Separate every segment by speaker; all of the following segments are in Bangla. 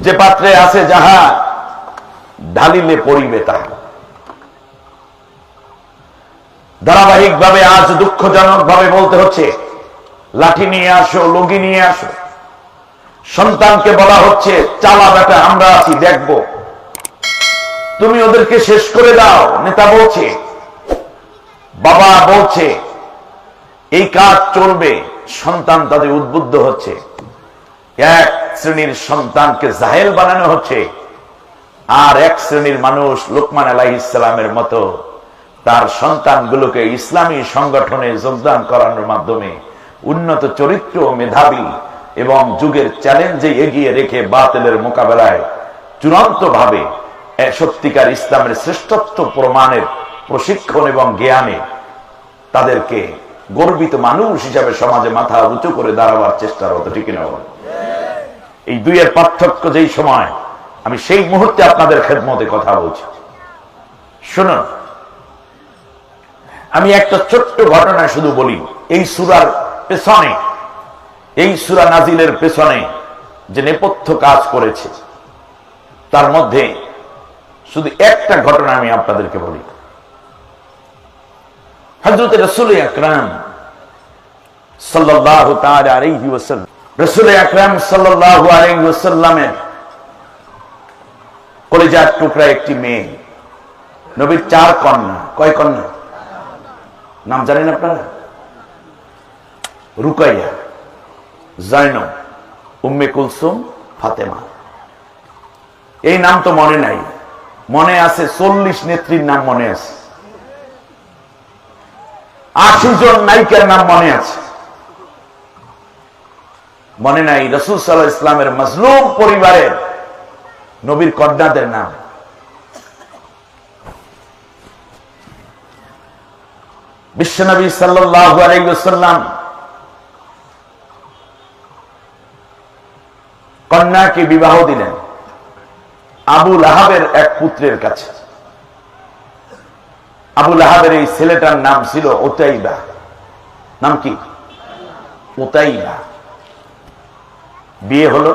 Speaker 1: যে পাত্রে আছে যাহা ঢালিলে পড়িবে তাহা। ধারাবাহিক ভাবে আজ দুঃখজনক ভাবে বলতে হচ্ছে, লাঠি নিয়ে আসো, লগি নিয়ে আসো। সন্তানকে বলা হচ্ছে, চালা বেটা, আমরা আছি, দেখব, তুমি ওদেরকে শেষ করে দাও। নেতা বলছে, বাবা বলছে, এই কাজ চলবে। সন্তান তাদের উদ্বুদ্ধ হচ্ছে। এক শ্রেণীর সন্তানকে জাহেল বানানো হচ্ছে, আর এক শ্রেণীর মানুষ লোকমান আলাইহিস সালামের মতো তার সন্তানগুলোকে ইসলামী সংগঠনে যোগদান করানোর মাধ্যমে উন্নত চরিত্র, মেধাবী এবং যুগের চ্যালেঞ্জে এগিয়ে রেখে বাতিলের মোকাবেলায় চূড়ান্ত ভাবে সত্যিকার ইসলামের শ্রেষ্ঠত্ব প্রমাণের প্রশিক্ষণ এবং জ্ঞানে তাদেরকে গর্বিত মানুষ হিসাবে সমাজে মাথা উঁচু করে দাঁড়াবার চেষ্টারত, ঠিক না? এই দুইয়ের পার্থক্য যেই সময়, আমি সেই মুহূর্তে আপনাদের খেদমতে কথা বলছি। শুনুন, আমি একটা ছোট্ট ঘটনা শুধু বলি। এই সূরার পেছনে, এই সূরা নাজিলের পেছনে যে নেপথ্য কাজ করেছে, তার মধ্যে শুধু একটা ঘটনা আমি আপনাদেরকে বলি। হযরত রাসূল আকরাম সাল্লাল্লাহু তাআলা আলাইহি ওয়াসাল্লাম, রাসূল আকরাম সাল্লাল্লাহু আলাইহি ওয়াসাল্লামের কলিজার টুকরা একটি মেয়ে, নবীর 4 কন্যা। কয় কন্যা? নাম জানেন আপনারা? রুকাইয়া, জাইনব, উম্মে কুলসুম, ফাতেমা। এই নাম তো মনে নাই, মনে আছে 40 নেত্রীর নাম মনে আছে, 80 জন নায়িকার নাম মনে আছে। মনে নাই রাসূল সাল্লাল্লাহু আলাইহি ওয়াসাল্লামের মাজলুম পরিবারের নবীর কন্যাদের নাম। বিশ্বনবী সাল্লাল্লাহু আলাইহি ওয়াসাল্লাম কন্যাকে বিবাহ দিলেন আবু লাহাবের এক পুত্রের কাছে। আবু লাহাবের এই ছেলেটার নাম ছিল উতাইবা। নাম কি? উতাইবা। বিয়ে হলো।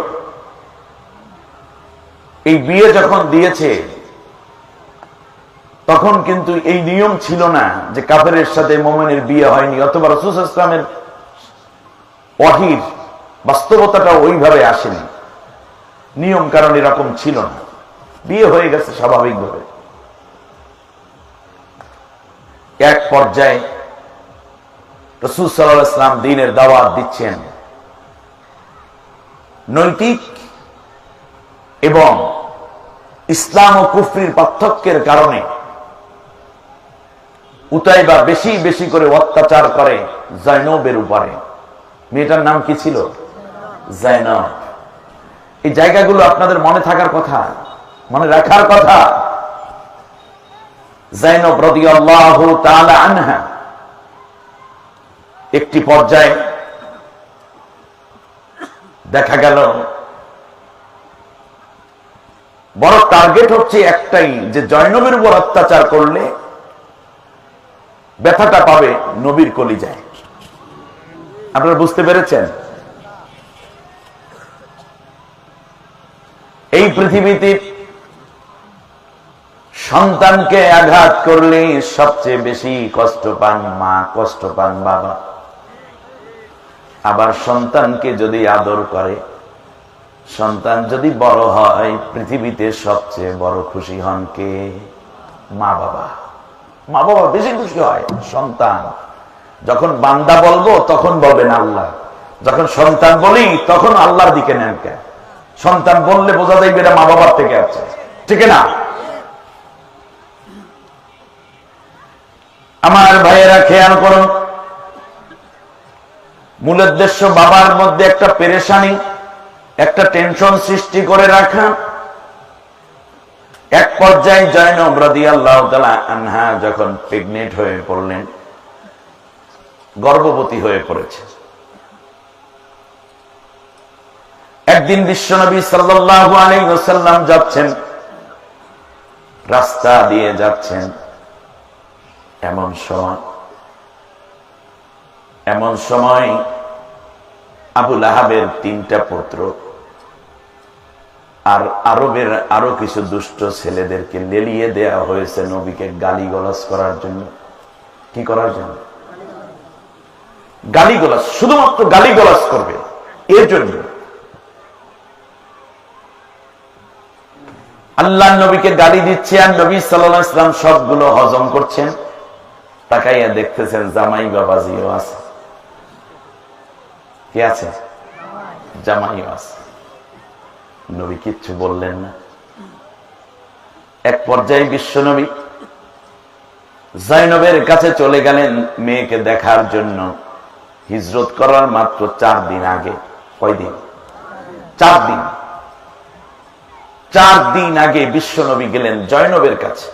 Speaker 1: এই বিয়ে যখন দিয়েছে, তখন কিন্তু এই নিয়ম ছিল না যে কাফেরের সাথে মুমিনের বিয়ে হয়নি, অথবা রাসূল সাল্লাল্লাহু আলাইহি ওয়াসাল্লামের ওহীর বাস্তবতাটা ওইভাবে আসেনি। নিয়ম কারণ এরকম ছিল না, বিয়ে হয়ে গেছে স্বাভাবিকভাবে। এক পর্যায়ে রাসূল সাল্লাল্লাহু আলাইহি ওয়াসাল্লাম দ্বীনের দাওয়াত দিচ্ছেন। নৈতিক এবং ইসলাম ও কুফরির পার্থক্যের কারণে উতাইবা বেশি বেশি করে অত্যাচার করে জাইনবের উপরে। মেয়েটার নাম কি ছিল? জাইনব। এই জায়গাগুলো আপনাদের মনে থাকার কথা, মনে রাখার কথা। জাইনব রাদিয়াল্লাহু তাআলা আনহা একটি পর্যায়ে দেখা গেল বড় টার্গেট হচ্ছে একটাই, যে জয়নবের উপর অত্যাচার করলে ব্যথাটা পাবে নবীর কলিজায়। আপনারা বুঝতে পেরেছেন? এই পৃথিবীতে সন্তানকে আঘাত করলে সবচেয়ে বেশি কষ্ট পান মা, কষ্ট পান বাবা। আবার সন্তানকে যদি আদর করে, সন্তান যদি বড় হয়, পৃথিবীতে সবচেয়ে বড় খুশি হন কে? মা বাবা। মা বাবা বেশি খুশি হয়। সন্তান যখন বান্দা বলবো তখন বলবেন আল্লাহ, যখন সন্তান বলি তখন আল্লাহর দিকে নেন কে? সন্তান বললে বোঝা যাবে এটা মা বাবার থেকে আছে, ঠিক না? আমার ভাইয়েরা খেয়াল করুন, মূল উদ্দেশ্য বাবার মধ্যে একটা পেরেশানি, একটা টেনশন সৃষ্টি করে রাখা। এক পর্যায়ে জয়নব রাদিয়াল্লাহু তাআলা আনহা যখন প্রেগনেন্ট হয়ে পড়লেন, গর্ভবতী হয়ে পড়েছে। একদিন বিশ্বনবী সাল্লাল্লাহু আলাইহি ওয়াসাল্লাম যাচ্ছেন, রাস্তা দিয়ে যাচ্ছেন। এমন সময় আবু লাহাবের 3টা পুত্র আর আরবের আরো কিছু দুষ্ট ছেলেদেরকে লেলিয়ে দেয়া হয়েছে নবীকে গালিগালাজ করার জন্য। কি করার জন্য? গালিগালাজ, শুধুমাত্র গালিগালাজ করবে এর জন্য। আল্লাহ নবীকে গালি দিচ্ছে আর নবী সাল্লাল্লাহু আলাইহি ওয়াসাল্লাম সবগুলো হজম করছেন। তাকাইয়া দেখতেছেন জামাই বাবাজিও আছে। কে আছে? জামাইও আছে। নবী কিচ্ছু বললেন না। এক পর্যায়ে বিশ্বনবী জাইনবের কাছে চলে গেলেন মেয়েকে দেখার জন্য। হিজরত করার মাত্র 4 দিন আগে। কয়দিন? 4 দিন। 4 দিন আগে বিশ্বনবী গেলেন জয়নবের কাছে।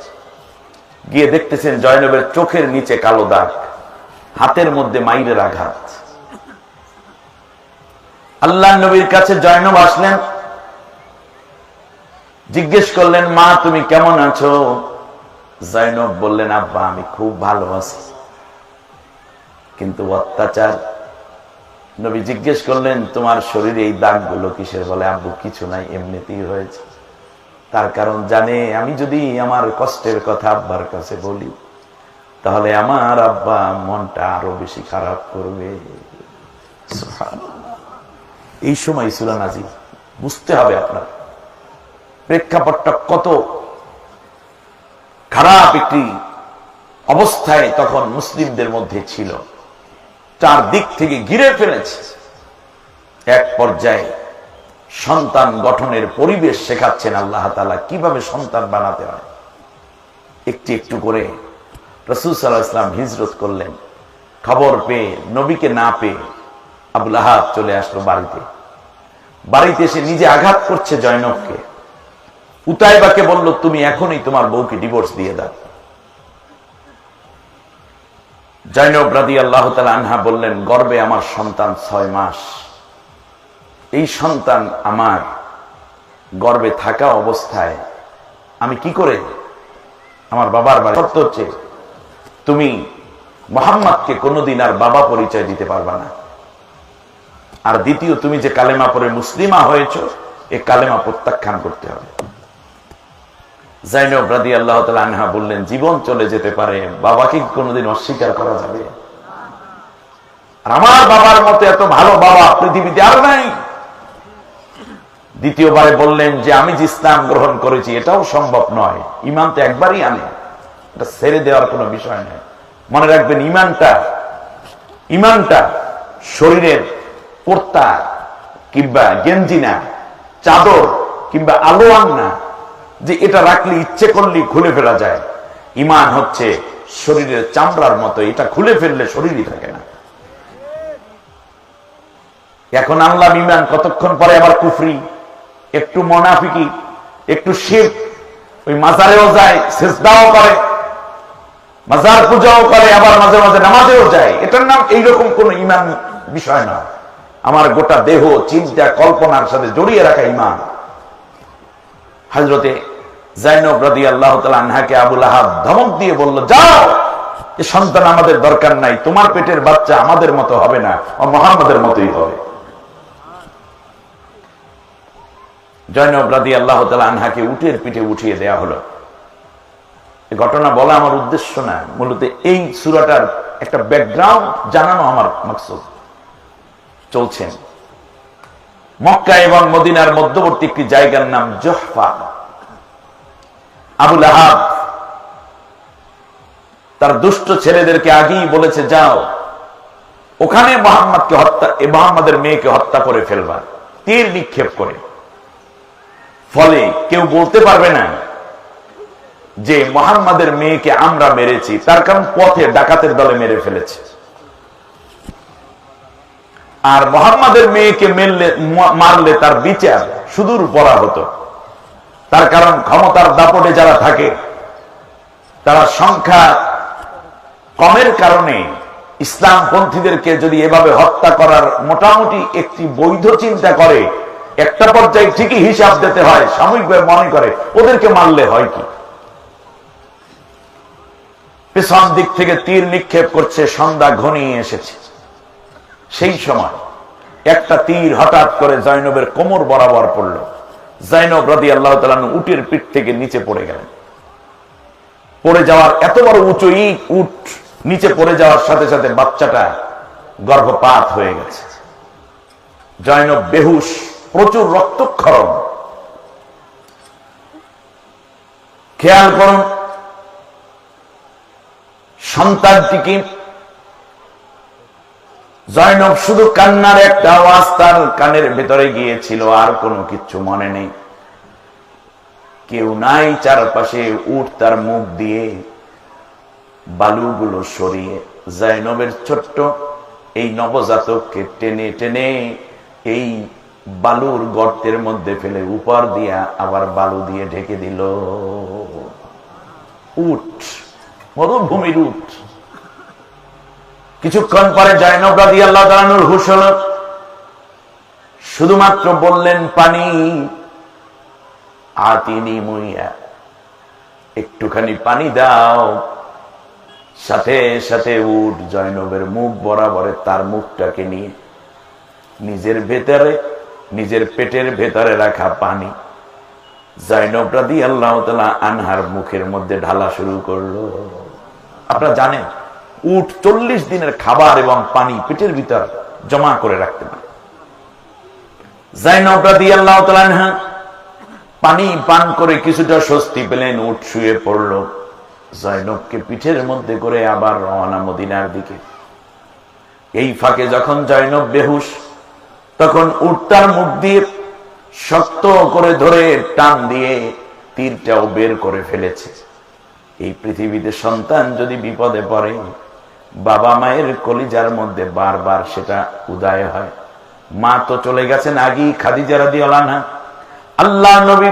Speaker 1: গিয়ে দেখতেছেন জয়নবের চোখের নিচে কালো দাগ, হাতের মধ্যে মাইরের আঘাত। আল্লাহ নবীর কাছে জয়নব আসলেন, জিজ্ঞেস করলেন, মা তুমি কেমন আছো? জয়নব বললেন, আব্বা আমি খুব ভালো আছি, কিন্তু অত্যাচার। নবী জিজ্ঞেস করলেন, তোমার শরীরে এই দাগগুলো কিসের? বলে, আব্বু কিছু নাই, এমনিতেই হয়েছে। তার কারণ জানে, আমি যদি আমার কষ্টের কথা আব্বার কাছে বলি তাহলে আমার আব্বা মনটা আরো বেশি খারাপ করবে। এই সময় সূরা নাজিল। বুঝতে হবে আপনার প্রেক্ষাপটটা কত খারাপ একটি অবস্থায় তখন মুসলিমদের মধ্যে ছিল। 4 দিক থেকে ঘিরে ফেলেছে। এক পর্যায়ে সন্তান গঠনের পরিবেশ শেখাচ্ছেন আল্লাহ তাআলা, কিভাবে সন্তান বানাতে হয়। একটু একটু করে রাসূল সাল্লাল্লাহু আলাইহি ওয়াসাল্লাম হিজরত করলেন। খবর পেয়ে, নবীকে না পেয়ে আবু লাহাব চলে আসলো বাড়িতে। বাড়িতে এসে নিজে আঘাত করছে জয়নবকে। উতাইবাকে বলল, তুমি এখনই তোমার বউকে ডিভোর্স দিয়ে দাও। জয়নব রাদিয়াল্লাহু তাআলা আনহা বললেন, গর্ভে আমার সন্তান 6 মাস। এই সন্তান আমার গর্ভে থাকা অবস্থায় আমি কি করে আমার বাবার বাড়ি? শর্ত হচ্ছে তুমি মুহাম্মদকে কোনোদিন আর বাবা পরিচয় দিতে পারবা না। আর দ্বিতীয়, তুমি যে কালেমা পড়ে মুসলিমা হয়েছো, এই কালেমা প্রত্যাখ্যান করতে হবে। জাইনব রাদিয়াল্লাহু তাআলা আনহা বললেন, জীবন চলে যেতে পারে, বাবাকে কোনোদিন অস্বীকার করা যাবে? আর আমার বাবার মতো এত ভালো বাবা পৃথিবীতে আর নাই। দ্বিতীয়বারে বললেন যে আমি যে ইসলাম গ্রহণ করেছি এটাও সম্ভব নয়। ঈমান তো একবারই আনে, এটা ছেড়ে দেওয়ার কোনো বিষয় নয়। মনে রাখবেন, ঈমানটা শরীরের কুর্তা কিংবা গেঞ্জি না, চাদর কিংবা আলোয়ান না যে এটা রাখলে ইচ্ছে করলেই খুলে ফেলা যায়। ঈমান হচ্ছে শরীরের চামড়ার মতো, এটা খুলে ফেললে শরীরই থাকে না। এখন আনলাম ঈমান, কতক্ষণ পরে আবার কুফরি, একটু মুনাফিকি, একটু শিরক। ওই মাজারেও যায়, সিজদাও করে, মাজার পূজাও করে, আবার মাঝে মাঝে নামাজেও যায়। এটার নাম এইরকম কোন ঈমান বিষয় না। আমার গোটা দেহ, চিন্তা, কল্পনার সাথে জড়িয়ে রাখা ঈমান। হযরতে জাইনব রাদিয়াল্লাহু তাআলা আনহাকে আবু লাহাব ধমক দিয়ে বলল, যাও, এ সন্তান আমাদের দরকার নাই, তোমার পেটের বাচ্চা আমাদের মতো হবে না, ও মুহাম্মাদের মতোই হবে। জয়নব রাদিয়াল্লাহু তাআলা আনহাকে উটের পিঠে উঠিয়ে দেয়া হলো। এই ঘটনা বলা আমার উদ্দেশ্য না, মূলত এই সূরাটার একটা ব্যাকগ্রাউন্ড জানানো আমার মাকসুদ। চলছেন মক্কা এবং মদিনার মধ্যবর্তী একটি জায়গার নাম জুহফা। আবু লাহাব তার দুষ্ট ছেলেদেরকে আগেই বলেছে, যাও ওখানে মুহাম্মাদের মেয়েকে হত্যা করে ফেলবা, তীর নিক্ষেপ করে। ফলে কেউ বলতে পারবে না যে মুহাম্মাদের মেয়েকে আমরা মেরেছি, তার কারণ পথে ডাকাতের দলে মেরে ফেলেছে। আর মুহাম্মাদের মেয়েকে মারলে তার বিচার সুদূর পরা হতো। তার কারণ ক্ষমতার দাপটে যারা থাকে তারা সংখ্যা কমের কারণে ইসলামপন্থীদেরকে যদি এভাবে হত্যা করার মোটামুটি একটি বৈধ চিন্তা করে, একটা পর্যায়ে ঠিকই হিসাব দিতে হয়, সাময়িকভাবে মনে করে ওদেরকে মারলে হয় কি। পেছন দিক থেকে তীর নিক্ষেপ করছে, সন্ধ্যা ঘনিয়ে এসেছে। সেই সময় একটা তীর হঠাৎ করে জয়নবের কোমর বরাবর পড়ল। জাইনব রাদিয়াল্লাহু তাআলা উটের পিঠ থেকে নিচে পড়ে গেলেন। পড়ে যাওয়ার এত বড় উঁচু উট নিচে পড়ে যাওয়ার সাথে সাথে বাচ্চাটা গর্ভপাত হয়ে গেছে। জয়নব বেহুশ, প্রচুর রক্তক্ষরণ। খেয়াল করুন, সন্তানটিকে জয়নব শুধু কান্নার একটা আওয়াজ তার কানের ভেতরে গিয়েছিল, আর কোনো কিচ্ছু মনে নেই। কেউ নাই চারপাশে। উট তার মুখ দিয়ে বালুগুলো সরিয়ে জয়নবের ছোট্ট এই নবজাতককে টেনে টেনে এই বালুর গর্তের মধ্যে ফেলে উপর দিয়া আবার বালু দিয়ে ঢেকে দিল। উট, মরুভূমির উট। কিছুক্ষণ পরে জয়নব রাদিয়াল্লাহু তাআলা আনহুর হুঁশ হলো। শুধুমাত্র বললেন, পানি, আতিনি মুইয়া, একটুখানি পানি দাও। সাথে সাথে উট জয়নবের মুখ বরাবরে তার মুখটাকে নিয়ে নিজের ভেতরে, নিজের পেটের ভেতরে রাখা পানি জয়নব রাদিয়াল্লাহু তাআলা আনহার মুখের মধ্যে ঢালা শুরু করলো। আপনারা জানেন, উট 40 দিনের খাবার এবং পানি পেটের ভিতর জমা করে রাখতে পারে। জয়নব রাদিয়াল্লাহু তাআলা আনহা পানি পান করে কিছুটা স্বস্তি পেলেন। উট শুয়ে পড়ল। জয়নবকে পিঠের মধ্যে করে আবার রওনা মদিনার দিকে। এই ফাঁকে যখন জয়নব বেহুশ, তখন উট তার মুখ দিয়ে শক্ত করে ধরে টান দিয়ে তীরটাও বের করে ফেলেছে। এই পৃথিবীতে সন্তান যদি বিপদে পড়ে, বাবা মায়ের কলিজার মধ্যে বারবার সেটা উদয় হয়। মা তো চলে গেছেন আগেই, খাদিজা রাদিয়াল্লাহু আনহা। আল্লাহ নবী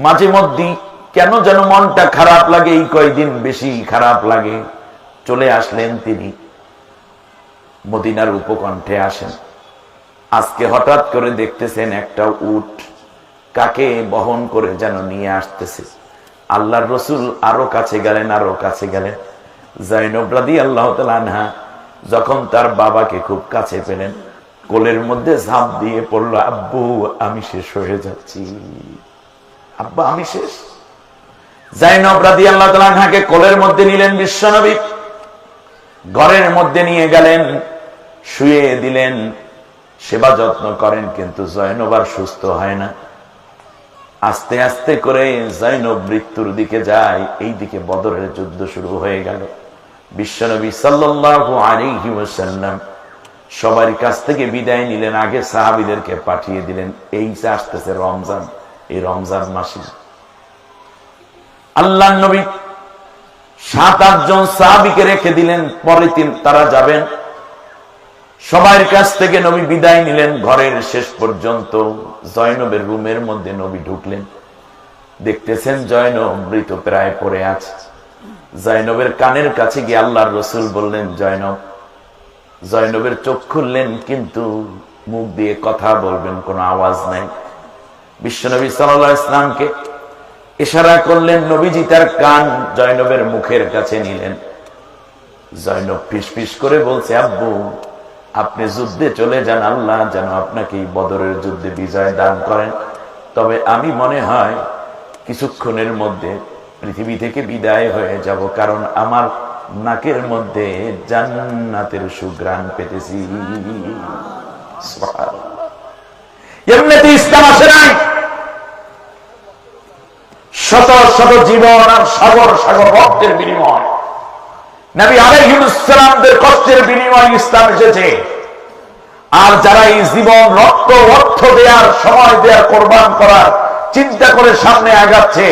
Speaker 1: মাঝে মধ্যে কেন যেন মনটা খারাপ লাগে, এই কয়দিন বেশি খারাপ লাগে। চলে আসলেন তিনি, মদিনার উপকণ্ঠে আসেন। আজকে হঠাৎ করে দেখতেছেন একটা উট কাকে বহন করে যেন নিয়ে আসতেছে। আল্লাহর রাসূল আরো কাছে গেলেন, আরো কাছে গেলেন। জয়নব রাদিয়াল্লাহু তাআলা আনহা যখন তার বাবাকে খুব কাছে পেলেন, কোলের মধ্যে ঝাঁপ দিয়ে পড়ল, আব্বু আমি শেষ হয়ে যাচ্ছি, আব্বা আমি শেষ। জয়নব রাদিয়াল্লাহু তাআলা আনহাকে কোলের মধ্যে নিলেন বিশ্বনবী, ঘরের মধ্যে নিয়ে গেলেন, শুয়ে দিলেন, সেবা যত্ন করেন। কিন্তু জয়নব আর সুস্থ হয় না। আস্তে আস্তে করে জয়নব মৃত্যুর দিকে যায়। এই দিকে বদরের যুদ্ধ শুরু হয়ে গেল। বিশ্বনবী সাল্লাল্লাহু আলাইহি ওয়াসাল্লাম সবার কাছ থেকে বিদায় নিলেন। আগে সাহাবীদেরকে পাঠিয়ে দিলেন, এই যে আসতেছে রমজান, এই রমজান মাসে আল্লাহর নবী 7-8 জন সাহাবীকে রেখে দিলেন, পরে তারা যাবেন। সবার কাছ থেকে নবী বিদায় নিলেন। ঘরের শেষ পর্যন্ত জয়নবের রুমের মধ্যে নবী ঢুকলেন। দেখতেছেন জয়নব মৃত প্রায় পড়ে আছে। জয়নবের কানের কাছে গিয়ে আল্লাহর রাসূল বললেন, জয়নব। জয়নবের চোখ খুললেন, কিন্তু মুখ দিয়ে কথা বলবেন, কোনো আওয়াজ নাই। বিশ্বনবী সাল্লাল্লাহু আলাইহি ওয়াসাল্লামকে ইশারা করলেন, নবীজি তার কান জয়নবের মুখের কাছে নিলেন। জয়নব ফিসফিস করে বলছে, আব্বু আপনি যুদ্ধে চলে যান, আল্লাহ যেন আপনাকে বদরের যুদ্ধে বিজয় দান করেন। তবে আমি মনে হয় কিছুক্ষণের মধ্যে পৃথিবী থেকে বিদায় হয়ে যাব, কারণ আমার নাকের মধ্যে জান্নাতের সুঘ্রাণ পেতেছি। এমনিতে ইসলাম আসে নাই, শত শত জীবন আর সাগর সাগর রক্তের বিনিময়, নবী আলাইহিস সালামদের কষ্টের বিনিময়ে ইসলাম এসেছে। আর যারা এই জীবন, রক্ত, অর্থ দেওয়ার, সময় দেওয়ার, কোরবান করার চিন্তা করে সামনে আগাচ্ছে,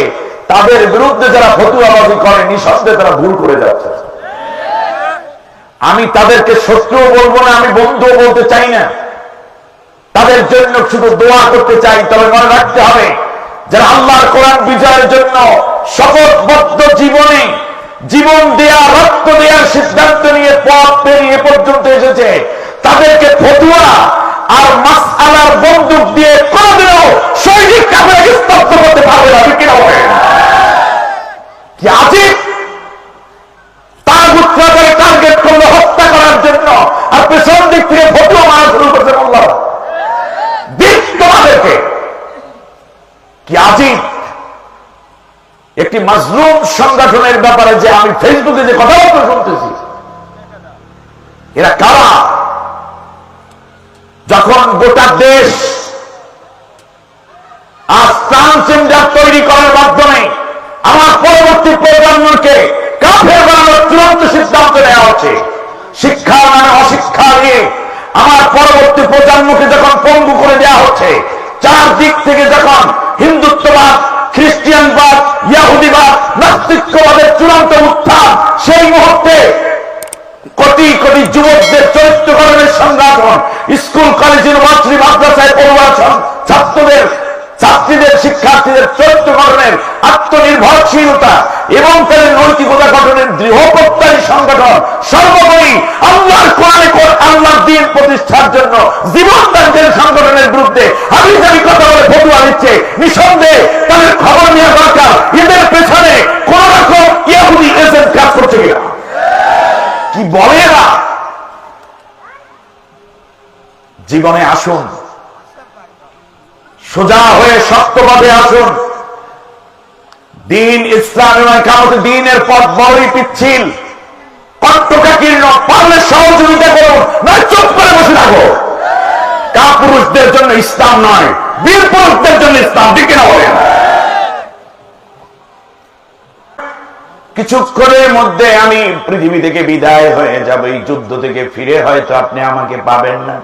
Speaker 1: তাদের বিরুদ্ধে যারা ফতুয়াবাজি করে, নিঃসন্দেহে তারা ভুল করে যাচ্ছে। আমি তাদেরকে শত্রু বলবো না, আমি বন্ধু বলতে চাই না, তাদের জন্য শুধু দোয়া করতে চাই। তবে মনে রাখতে হবে, যারা আল্লাহর কোরআন বিজয়ের জন্য শপথবদ্ধ জীবনে জীবন দেয়া, রক্ত দেওয়ার সিদ্ধান্ত নিয়ে পথ পেরিয়ে পর্যন্ত এসেছে, তাদেরকে ফতুয়া আর মাসআলার বন্দুক দিয়ে কোনদিনও শহীদ কাফেরকে স্তব্ধ করতে পারবে না। ঠিক হবে কি আজীব তাগুতকে টার্গেট করলো হত্যা করার জন্য, আর পেছন দিক থেকে ফতুয়া মারা শুরু করছে। আল্লাহ দিক তোমাদেরকে আজিব একটি মাজলুম সংগঠনের ব্যাপারে যে আমি ফেসবুকে যে কথাবার্তা শুনতেছি, এরা কারা? যখন গোটা দেশ আজ ট্রান্সজেন্ডার তৈরি করার মাধ্যমে আমার পরবর্তী প্রজন্মকে কাফের বানানোর চূড়ান্ত সিদ্ধান্ত নেওয়া হচ্ছে, শিক্ষা মানে অশিক্ষা নিয়ে আমার পরবর্তী প্রজন্মকে যখন পঙ্গু করে দেওয়া হচ্ছে, চারদিক থেকে যখন হিন্দুত্ববাদ, খ্রিস্টানবাদ, ইহুদিবাদ, নাস্তিক্যবাদের চূড়ান্ত উত্থান, সেই মুহূর্তে কোটি কোটি যুবকদের চরিত্র গঠনের সংগঠন, স্কুল, কলেজ, ইউনিভার্সিটি, মাদ্রাসায় পড়ুয়া ছাত্রীদের, শিক্ষার্থীদের চরিত্র গঠনের আত্মনির্ভরশীলতা এবং তাদের নৈতিকতা গঠনের দৃঢ় প্রত্যয়ী সংগঠন, সর্বোপরি আল্লাহর কোরআনে আল্লাহর দ্বীন প্রতিষ্ঠার জন্য জীবনদানকারী সংগঠনের বিরুদ্ধে হাবিজাবি কথা বলে ফতুয়া দিচ্ছে, নিঃসন্দেহে তাদের খবর নেওয়া দরকার এদের পেছনে কোন রকম ইহুদি এজেন্ট কাজ করছে কিনা। কি বলে না? জীবনে আসুন, সোজা হয়ে সত্যপথে আসুন। দিন ইসলাম এবং কামতে দিনের পথ বড়ই পিচ্ছিল, কণ্ঠকাকীর্ণ, পারলে সহযোগিতা করুন, নয় চুপ করে বসে থাকো। কাপুরুষদের জন্য ইসলাম নয়, বীর পুরুষদের জন্য ইসলাম। ঠিক না বলেন? কিছুক্ষণের মধ্যে আমি পৃথিবী থেকে বিদায় হয়ে যাব, এই যুদ্ধ থেকে ফিরে হয়তো আপনি আমাকে পাবেন না।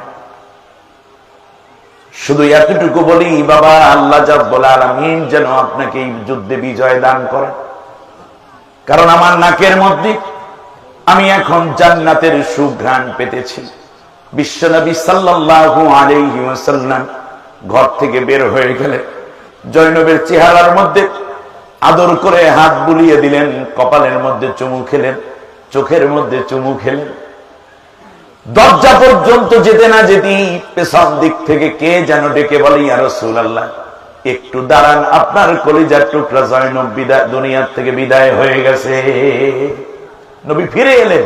Speaker 1: শুধু এতটুকু বলি, বাবা আল্লাহ রাব্বুল আলামিন যেন আপনাকে এই যুদ্ধে বিজয় দান করে। কারণ আমার নাকের মধ্যে আমি এখন জান্নাতের সুঘ্রাণ পেতেছি। বিশ্বনবী সাল্লাল্লাহু আলাইহি ওয়াসাল্লাম ঘর থেকে বের হয়ে গেলে জয়নবের চেহারার মধ্যে আদর করে হাত বুলিয়ে দিলেন, কপালের মধ্যে চুমু খেলেন, চোখের মধ্যে চুমু খেলেন। দরজা পর্যন্ত যেতে না যেতেই পেছন দিক থেকে কে যেন ডেকে বলে, ইয়া রাসূলুল্লাহ একটু দাঁড়ান, আপনার কলিজার টুকরা জয়নব দুনিয়ার থেকে বিদায় হয়ে গেছে। নবী ফিরে এলেন,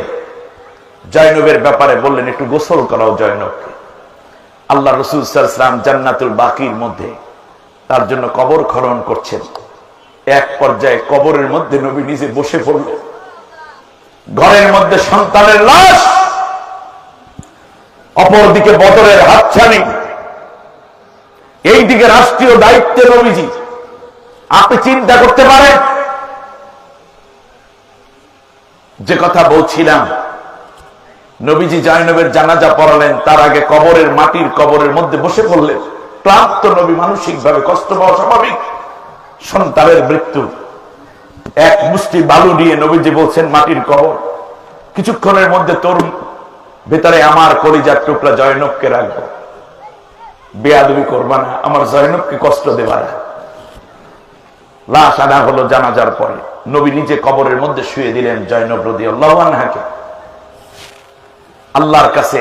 Speaker 1: জয়নবের ব্যাপারে বললেন একটু গোসল করাও জয়নবকে। আল্লাহ রাসূল সাল্লাল্লাহু আলাইহি ওয়াসাল্লাম জান্নাতুল বাকির মধ্যে তার জন্য কবর খনন করছেন। এক পর্যায়ে কবরের মধ্যে নবী নিজে বসে পড়লেন। ঘরের মধ্যে সন্তানের লাশ, অপরদিকে বদরের হাতছানি, এইদিকে রাষ্ট্রীয় দায়িত্বে নবীজি। আপনি চিন্তা করতে পারেন, যে কথা বলছিলাম, নবীজি জয়নবের জানাজা পড়ালেন, তার আগে কবরের মাটির কবরের মধ্যে বসে পড়লেন। ক্লান্ত নবী, মানসিক ভাবে কষ্ট পাওয়া স্বাভাবিক, সন্তানের মৃত্যু। এক মুষ্টি বালু নিয়ে নবীজি বলছেন মাটির কবর, কিছুক্ষণের মধ্যে তোর ভেতরে আমার কলিজার টুকরা জয়নবকে রাখবো, বেয়াদবি করবা না, আমার জয়নবকে কষ্ট দেবা না। লাশ আনা হলো জানাজার পরে, নবী নিজে কবরের মধ্যে শুয়ে দিলেন জয়নব রাদিয়াল্লাহু আনহাকে। আল্লাহর কাছে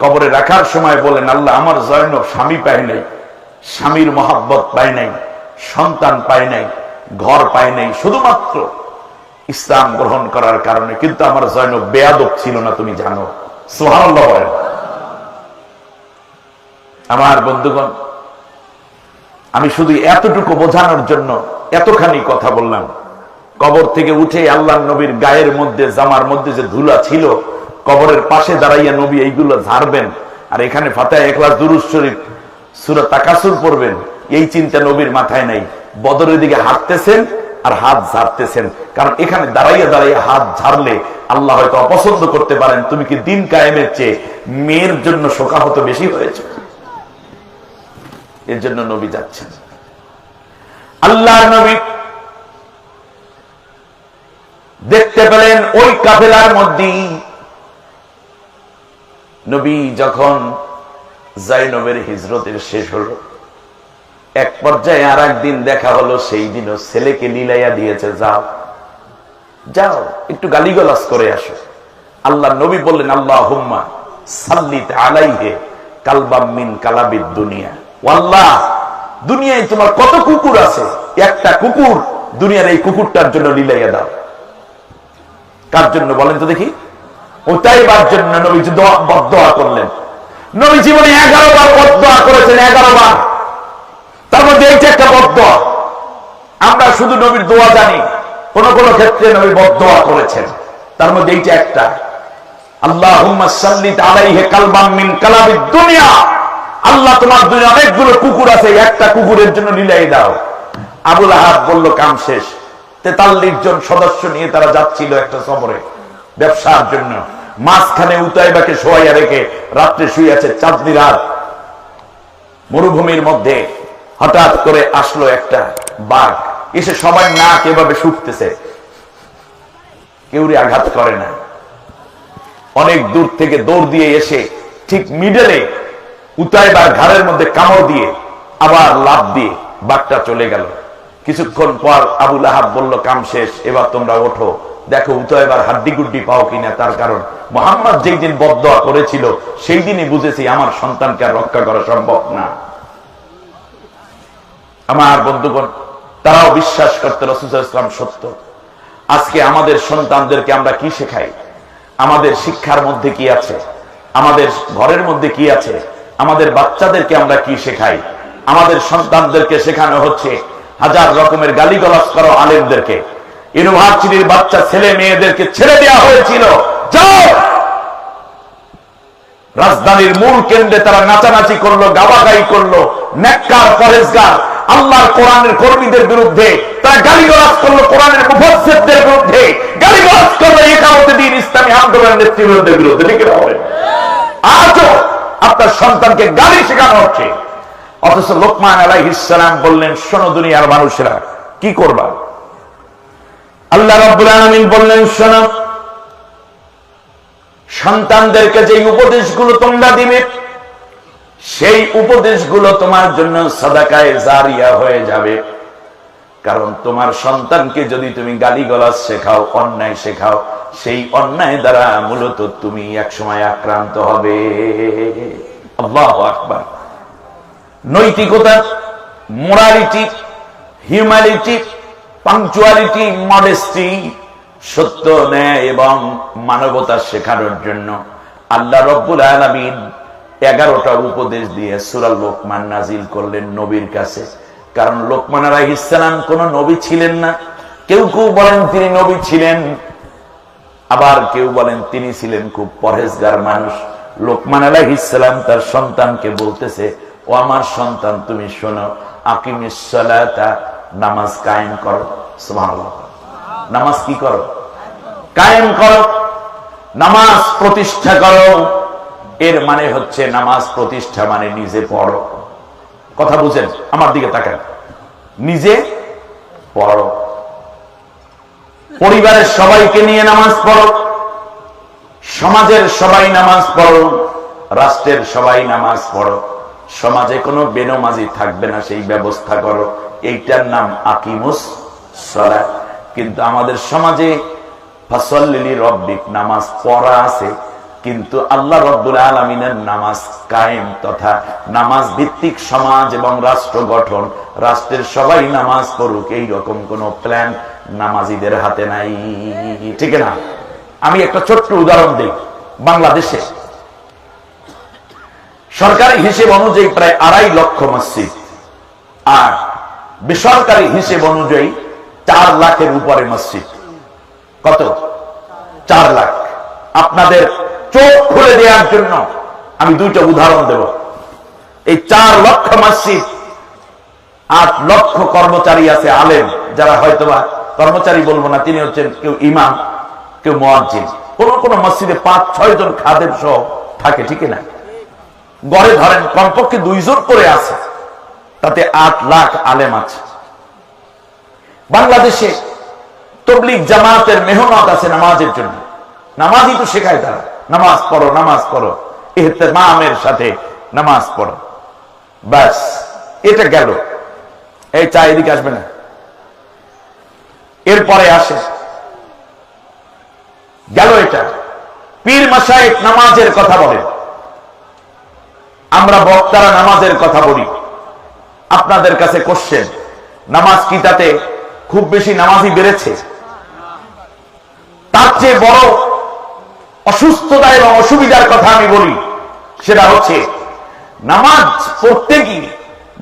Speaker 1: কবরে রাখার সময় বলেন, আল্লাহ আমার জয়নব স্বামী পায় নাই, স্বামীর মহব্বত পায় নাই, সন্তান পায় নাই, ঘর পায় নাই, শুধুমাত্র ইসলাম গ্রহণ করার কারণে। কিন্তু আমার জয়নব বেয়াদব ছিল না, তুমি জানো। সুবহানাল্লাহ বলেন। আমার বন্ধুগণ, আমি শুধু এতটুকু বোঝানোর জন্য এতখানি কথা বললাম। কবর থেকে উঠে আল্লাহর নবীর গায়ের মধ্যে, জামার মধ্যে যে ধুলা ছিল, কবরের পাশে দাঁড়াইয়া নবী এইগুলো ঝাড়বেন, আর এখানে ফাতিহা, ইখলাস, দুরূদ শরীফ, সূরা তাকাসুর পড়বেন, এই চিন্তা নবীর মাথায় নাই। বদরের দিকে হাঁটতেছেন আর হাত ঝাড়তেছেন, কারণ এখানে দাঁড়াইয়া দাঁড়াইয়া হাত ঝাড়লে আল্লাহ হয়তো অপছন্দ করতে পারেন, তুমি কি দিন কায়েমের চেয়ে মেয়ের জন্য শোকাহত বেশি হয়েছে, এর জন্য নবী যাচ্ছেন। আল্লাহর নবী দেখতে পেলেন ওই কাফেলার মধ্যেই নবী যখন জয়নবের হিজরতের শেষ হলো, এক পর্যায়ে আর একদিন দেখা হলো, সেই দিনও ছেলেকে লীলাইয়া দিয়েছে, যাও যাও একটু গালিগালাজ করে আসো। আল্লাহ নবী বললেন, আল্লাহুম্মা সাল্লিত আলাইহি কালবাম মিন কালাবিদ দুনিয়া। আল্লাহ, দুনিয়ায় তোমার কত কুকুর আছে, একটা কুকুর দুনিয়ার এই কুকুরটার জন্য লীলাইয়া দাও। কার জন্য বলেন তো দেখি? ওতাইবার জন্য নবীজি বদদোয়া করলেন। নবী জীবনে 11 বার বদদোয়া করেছেন, 11 বার। তার মধ্যে এইটা একটা বদদোয়া। আমরা শুধু নবীর দোয়া জানি, কোন কোন ক্ষেত্রে নবী বদদোয়া করেছেন, তার মধ্যে এইটা একটা, আল্লাহুম্মা সাল্লিত আলাইহি কালবাম মিন কালাবিদ দুনিয়া। আল্লাহ তোমার দুনিয়া অনেকগুলো কুকুর আছে, একটা কুকুরের জন্য লিলাই দাও। আবু লাহাব বলল কাম শেষ। 43 জন সদস্য নিয়ে তারা যাচ্ছিল একটা সফরে ব্যবসার জন্য। মাঝখানে উতাইবাকে শোয়াইয়া রেখে রাত্রে শুয়ে আছে, চাঁদনি রাত, মরুভূমির মধ্যে হঠাৎ করে আসলো একটা বাঘ, এসে সবাই নাক এভাবে শুকতেছে, কেউরে আঘাত করে না। অনেক দূর থেকে দৌড় দিয়ে এসে ঠিক মিডলে উতাইবার ঘাড়ের মধ্যে কামড় দিয়ে আবার লাফ দিয়ে বাঘটা চলে গেল। কিছুক্ষণ পর আবু লাহাব বলল কাম শেষ, এবার তোমরা ওঠো, দেখো উতাইবার হাড্ডি গুড্ডি পাও কিনা। তার কারণ মুহাম্মদ যেই দিন বদদোয়া করেছিল সেই দিনই বুঝেছি আমার সন্তানকে আর রক্ষা করা সম্ভব না। আমার বন্ধুগণ, তারাও বিশ্বাস করতে রাসূল সাল্লাল্লাহু আলাইহি ওয়াসাল্লাম সত্য। আজকে আমাদের সন্তানদেরকে আমরা কি শেখাই? আমাদের শিক্ষার মধ্যে কি আছে? আমাদের ঘরের মধ্যে কি আছে? আমাদের বাচ্চাদেরকে আমরা কি শেখাই? আমাদের সন্তানদেরকে শেখানো হচ্ছে হাজার রকমের গালিগালাজ করো আলেমদেরকে। ইউনিভার্সিটির বাচ্চা ছেলে মেয়েদেরকে ছেড়ে দেওয়া হয়েছিল, যাও। রাজধানীর মূল কেন্দ্রে তারা নাচানাচি করলো, গাওয়াগাই করলো, নেককার পরেজগার আল্লাহর কোরআনের কর্মীদের বিরুদ্ধে তারা গালিগালাজ করলো, কোরআনের মুফাসসিরদের বিরুদ্ধে গালিগালাজ করলো, ইকামতে দ্বীন ইসলামী আন্দোলনের নেতৃবৃন্দের বিরুদ্ধে। ঠিক না? আজও আপনার সন্তানকে গালি শেখানো হচ্ছে। অথচ লোকমান আলাইহিস সালাম বললেন, শোনো দুনিয়ার মানুষেরা, কি করবা? আল্লাহ রাব্বুল আলামিন বললেন, শোনো, সন্তানদেরকে যে উপদেশগুলো তোমরা দিবে সেই উপদেশগুলো তোমার জন্য সাদাকায়ে জারিয়া হয়ে যাবে। কারণ তোমার সন্তানকে যদি তুমি গালিগালাজ শেখাও, অন্যায় শেখাও, সেই অন্যায় দ্বারা মূলত তুমি একসময় আক্রান্ত হবে। আল্লাহু আকবার। নৈতিকতা, মোরালিটি, হিউম্যানিটি, পাংচুয়ালিটি, মডেস্টি, সত্য, ন্যায় এবং মানবতা শেখানোর জন্য আল্লাহ রব্বুল আলামিন 11টা উপদেশ দিয়ে সূরা লোকমান নাজিল করলেন নবীর কাছে। কারণ লোকমান আলাইহিস সালাম কোন নবী ছিলেন না। কেউ কেউ বলেন তিনি নবী ছিলেন, আবার কেউ বলেন তিনি ছিলেন খুব পরহেজগার মানুষ। লোকমান আলাইহিস সালাম তার সন্তানকে বলতেছে, ও আমার সন্তান, তুমি শোনো, আকিমিস সালাতা, নামাজ কায়েম করো। সুবহানাল্লাহ। নামাজ কি করো? কায়েম করো, নামাজ প্রতিষ্ঠা করো। এর মানে হচ্ছে নামাজ প্রতিষ্ঠা মানে নিজে পড়ো। কথা বুঝেন? আমার দিকে তাকান। নিজে পড়ো, পরিবারের সবাইকে নিয়ে নামাজ পড়ো, সমাজের সবাই নামাজ পড়ো, রাষ্ট্রের সবাই নামাজ পড়ো, সমাজে কোনো বেনমাজি থাকবে না সেই ব্যবস্থা করো। এইটার নাম আকিমুস সালাত। কিন্তু আমাদের সমাজে ফাসাল্লি লিরাব্বিক, নামাজ পড়া আছে, কিন্তু আল্লাহ রাব্বুল আলামিনের নামাজ কায়েম তথা নামাজ ভিত্তিক সমাজ এবং রাষ্ট্র গঠন, রাষ্ট্রের সবাই নামাজ পড়ুক, এইরকম কোন প্ল্যান নামাজিদের হাতে নাই। ঠিক না? আমি একটা ছোট্ট উদাহরণ দিই। বাংলাদেশে সরকারি হিসেব অনুযায়ী প্রায় 2.5 লক্ষ মসজিদ, আর বেসরকারি হিসেব অনুযায়ী 4 লাখের উপরে মসজিদ। কত? 4 লাখ। আপনাদের চোখ খুলে দেওয়ার জন্য আমি 2টা উদাহরণ দেব। এই 4 লক্ষ মসজিদ, 8 লক্ষ কর্মচারী আছে আলেম, যারা হয়তোবা কর্মচারী বলবো না, তিনি হচ্ছেন কেউ ইমাম, কেউ মুয়াজ্জিন। কোন কোন মসজিদে 5-6 জন খাদেম সহ থাকে। ঠিক না? গড়ে ধরেন কমপক্ষে 2 জন করে আছে, তাতে 8 লাখ আলেম আছে। বাংলাদেশে তবলিগ জামাতের মেহনত আছে নামাজের জন্য। নামাজই তো শেখায় তারা, নামাজ পড়ো, নামাজ পড়ো, ইহতিমামের সাথে নামাজ পড়ো। ব্যাস, এটা গেল। এই চা এদিকে আসবে না। এরপরে আসে গেল এটা। পীর মাশায়েখ নামাজের কথা বলে, আমরা বক্তারা নামাজের কথা বলি। আপনাদের কাছে কোশ্চেন, নামাজ কি তাতে খুব বেশি নামাজই বেড়েছে? তার চেয়ে বড় অসুস্থতা এবং অসুবিধার কথা আমি বলি, সেটা হচ্ছে নামাজ পড়তে গিয়ে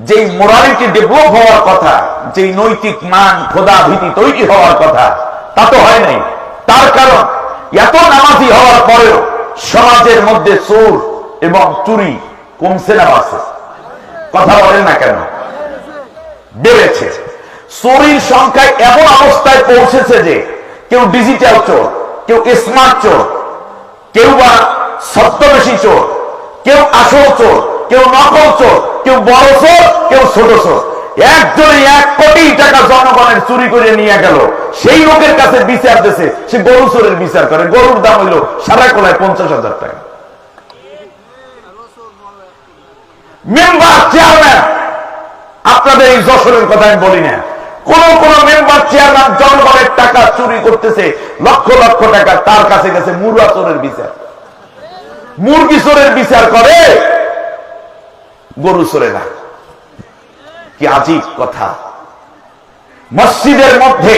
Speaker 1: যেই মোরালিটি ডেভেলপ হওয়ার কথা, যেই নৈতিক মান খোদা ভীতি তৈরি হওয়ার কথা, তা তো হয় নাই। তার কারণ এত নামাজি হওয়ার পরেও সমাজের মধ্যে চোর এবং চুরি কমছে না বাড়ছে? কথা বলেন না কেন? বেড়েছে। চোরির সংখ্যা এমন অবস্থায় পৌঁছেছে যে কেউ ডিজিটাল চোর, কেউ স্মার্ট চোর, কেউ বা ছদ্মবেশী চোর, কেউ আসল চোর, কেউ নকল চোর, কেউ বড় চোর, কেউ ছোট চোর। একজনে 1 কোটি টাকা জনগণের চুরি করে নিয়ে গেল, সেই লোকের কাছে বিচার দিয়েছে, সে গরু চোরের বিচার করে। গরুর দাম হইল সারা কোলায় 50,000 টাকা। মেম্বার চেয়ারম্যান, আপনাদের এই যশোরের কথা আমি বলি না, কোন কোন মেম্বার চেয়ারম্যান জনগণের টাকা চুরি করতেছে, লক্ষ লক্ষ টাকা, তার কাছে গেছে মুরগা চোরের বিচার। মুরগি চোরের বিচার করে, গরু চোরে না। কি আজীব কথা। মসজিদের মধ্যে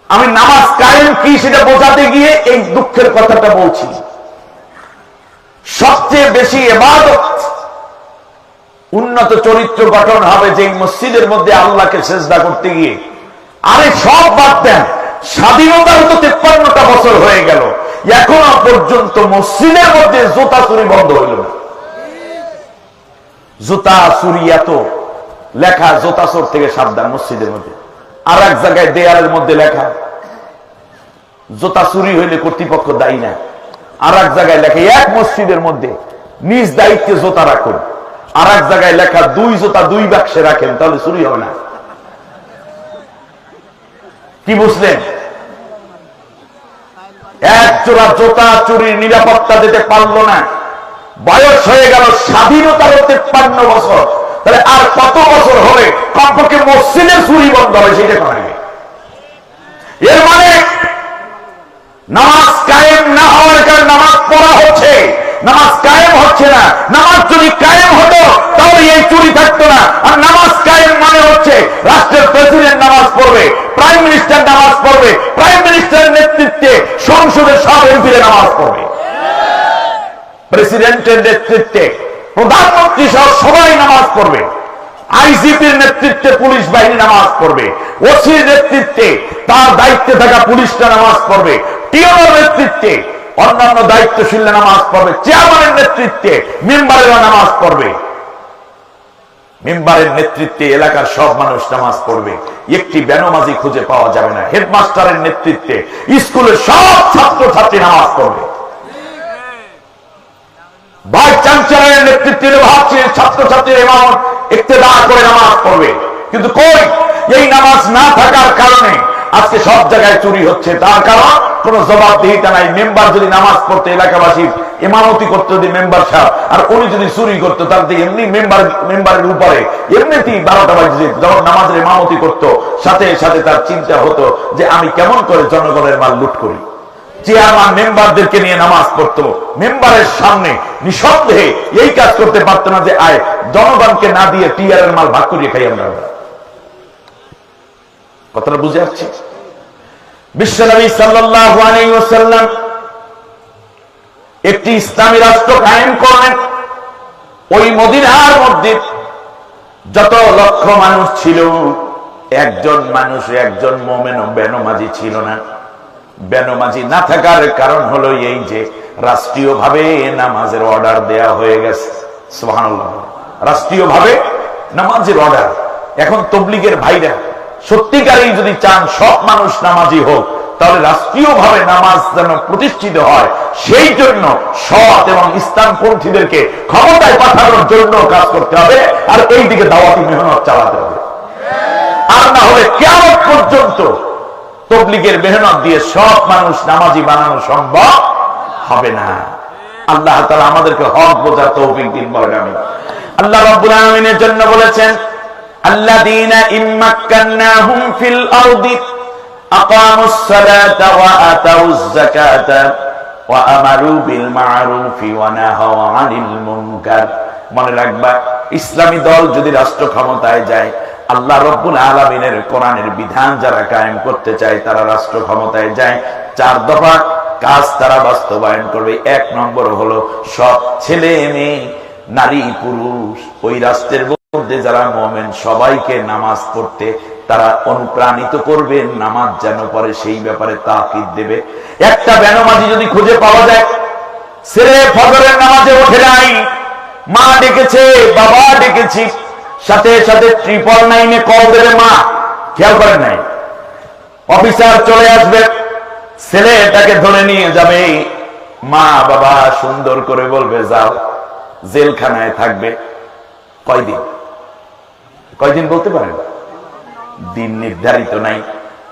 Speaker 1: আমি নামাজ কায়েম কি সেটা বোঝাতে গিয়ে এই দুঃখের কথাটা বলছি। সবচেয়ে বেশি ইবাদত, উন্নত চরিত্র গঠন হবে যে মসজিদের মধ্যে আল্লাহকে সেজদা করতে গিয়ে। আরে সব বাদ দেন, স্বাধীনতার তো 53টা বছর হয়ে গেল, এখনো পর্যন্ত মসজিদের মধ্যে জুতা চুরি বন্ধ হইল না। জুতা চুরি, এত লেখা জুতা চোর থেকে সাবধান মসজিদের মধ্যে। আর এক জায়গায় দেয়ালের মধ্যে লেখা জুতা চুরি হইলে কর্তৃপক্ষ দায়ী না। আর এক জায়গায় লেখা এক মসজিদের মধ্যে নিজ দায়িত্বে জুতা রাখুন। আর এক জায়গায় লেখা 2 জুতা 2 বাক্সে রাখেন, তাহলে চুরি হবে না। কি বুঝলেন? এক জোড়া জুতা চুরির নিরাপত্তা দিতে পারলো না। বয়স হয়ে গেল স্বাধীনতার 53 বছর, তাহলে আর কত বছর হলে কমপক্ষে মসজিদের চুরি বন্ধ হবে সেটা করা। এর মানে নামাজ কায়েম না হওয়ার কারণে নামাজ পড়া হচ্ছে, নামাজ কায়েম হচ্ছে না। নামাজ যদি কায়েম হতো তাহলে এই চুরি থাকতো না। আর নামাজ কায়েম মানে হচ্ছে রাষ্ট্রের প্রেসিডেন্ট নামাজ পড়বে, প্রাইম মিনিস্টার নামাজ পড়বে, প্রাইম মিনিস্টারের নেতৃত্বে সংসদের সব এমপিরা নামাজ পড়বে, প্রেসিডেন্টের নেতৃত্বে প্রধানমন্ত্রী সহ সবাই নামাজ পড়বে, আইজিপির নেতৃত্বে পুলিশ বাহিনী নামাজ পড়বে, ওসির নেতৃত্বে তার দায়িত্বে থাকা পুলিশরা নামাজ পড়বে, টিওর নেতৃত্বে অন্যান্য দায়িত্বশীলরা নামাজ পড়বে, চেয়ারম্যানের নেতৃত্বে মেম্বারেরা নামাজ পড়বে, মেম্বারের নেতৃত্বে এলাকার সব মানুষ নামাজ পড়বে। একটি বেনমাজি খুঁজে পাওয়া যাবে না। হেডমাস্টারের নেতৃত্বে স্কুলের সব ছাত্র ছাত্রী নামাজ পড়বে। ভাইস চ্যান্সেলরের নেতৃত্বে ভাবছেন ছাত্রছাত্রীর ইমামত ইক্তেদা করে নামাজ পড়বে। কিন্তু কই, এই নামাজ না থাকার কারণে আজকে সব জায়গায় চুরি হচ্ছে। তার কারণ কোন জবাবদিহিতা নাই। মেম্বার যদি নামাজ পড়তে এলাকাবাসী ইমামতি করতো যদি মেম্বার সাহেব, আর উনি যদি চুরি করতো তাহলে এমনি মেম্বারের উপরে এমনিতেই 12টা বাজে যখন নামাজের ইমামতি করতো, সাথে সাথে তার চিন্তা হতো যে আমি কেমন করে জনগণের মাল লুট করি। চেয়ারম্যান মেম্বারদেরকে নিয়ে নামাজ পড়তো, মেম্বারের সামনে নিঃসন্দেহে এই কাজ করতে পারতো না যে আয় জনগণকে না দিয়ে টিআরের মাল ভাগ করিয়ে খাই আমরা। কথাটা বুঝে আসছে? বিশ্বনবী সাল্লাল্লাহু আলাইহি ওয়াসাল্লাম একটি ইসলামী রাষ্ট্র কায়েম করলেন। ওই মদিনার মধ্যে যত লক্ষ মানুষ ছিল, একজন মানুষ, একজন মুমিন বেনমাজি ছিল না। বেনমাজি না থাকার কারণ হলো এই যে রাষ্ট্রীয়ভাবে নামাজের অর্ডার দেয়া হয়ে গেছে। সুবহানাল্লাহ, রাষ্ট্রীয়ভাবে নামাজের অর্ডার। এখন তাবলীগের ভাইরা সত্যিকারেই যদি চান সব মানুষ নামাজি হোক, তাহলে রাষ্ট্রীয়ভাবে নামাজ যেন প্রতিষ্ঠিত হয়, সেই জন্য সৎ এবং ইসলামপন্থীদেরকে ক্ষমতায় পাঠানোর জন্য কাজ করতে হবে, আর এই দিকে দাওয়াতি মেহনত চালাতে হবে। আর না হলে কিয়ামত পর্যন্ত তাবলীগের মেহনত দিয়ে সব মানুষ নামাজি বানানো সম্ভব হবে না। আল্লাহ তাআলা আমাদেরকে হক বোঝার তৌফিক দিন বলেন আমিন। আল্লাহ রাব্বুল আলামিনের জন্য বলেছেন, আল্লাযীনা ইম্মাক্কান্নাহুম ফিল আরদি আকামুস সালাতা ওয়া আতাউয যাকাতা ওয়া আমারু বিল মা'রুফি ওয়া নাহাউ আনিল মুনকার। মনে রাখবা, ইসলামী দল যদি রাষ্ট্র ক্ষমতায় যায়, আল্লাহ রাব্বুল আলামিনের কোরআনের বিধান যারা কায়েম করতে চায়, তারা রাষ্ট্র ক্ষমতায় যায়, 4 দফা কাজ তারা বাস্তবায়ন করবে। 1 নম্বর হলো সব ছেলে মেয়ে, নারী পুরুষ ওই রাষ্ট্রের মধ্যে যারা মুমিন সবাইকে নামাজ পড়তে তারা অনুপ্রাণিত করবেন, নামাজ যেন পড়ে সেই ব্যাপারে তাকিদ দেবে। একটা বেনামাজি যদি খুঁজে পাওয়া যায়, ছেলে ফজরের নামাজে ওঠে নাই, মা ডেকেছে, বাবা ডেকেছি, সাথে সাথে 999 কল দেবে মা, খেয়াল করেন নাই, অফিসার চলে আসবে, ছেলেটাকে ধরে নিয়ে যাবে, মা বাবা সুন্দর করে বলবে যাও, জেলখানায় থাকবে কয়দিন? কয়দিন বলতে পারেন? দিন নির্ধারিত নাই।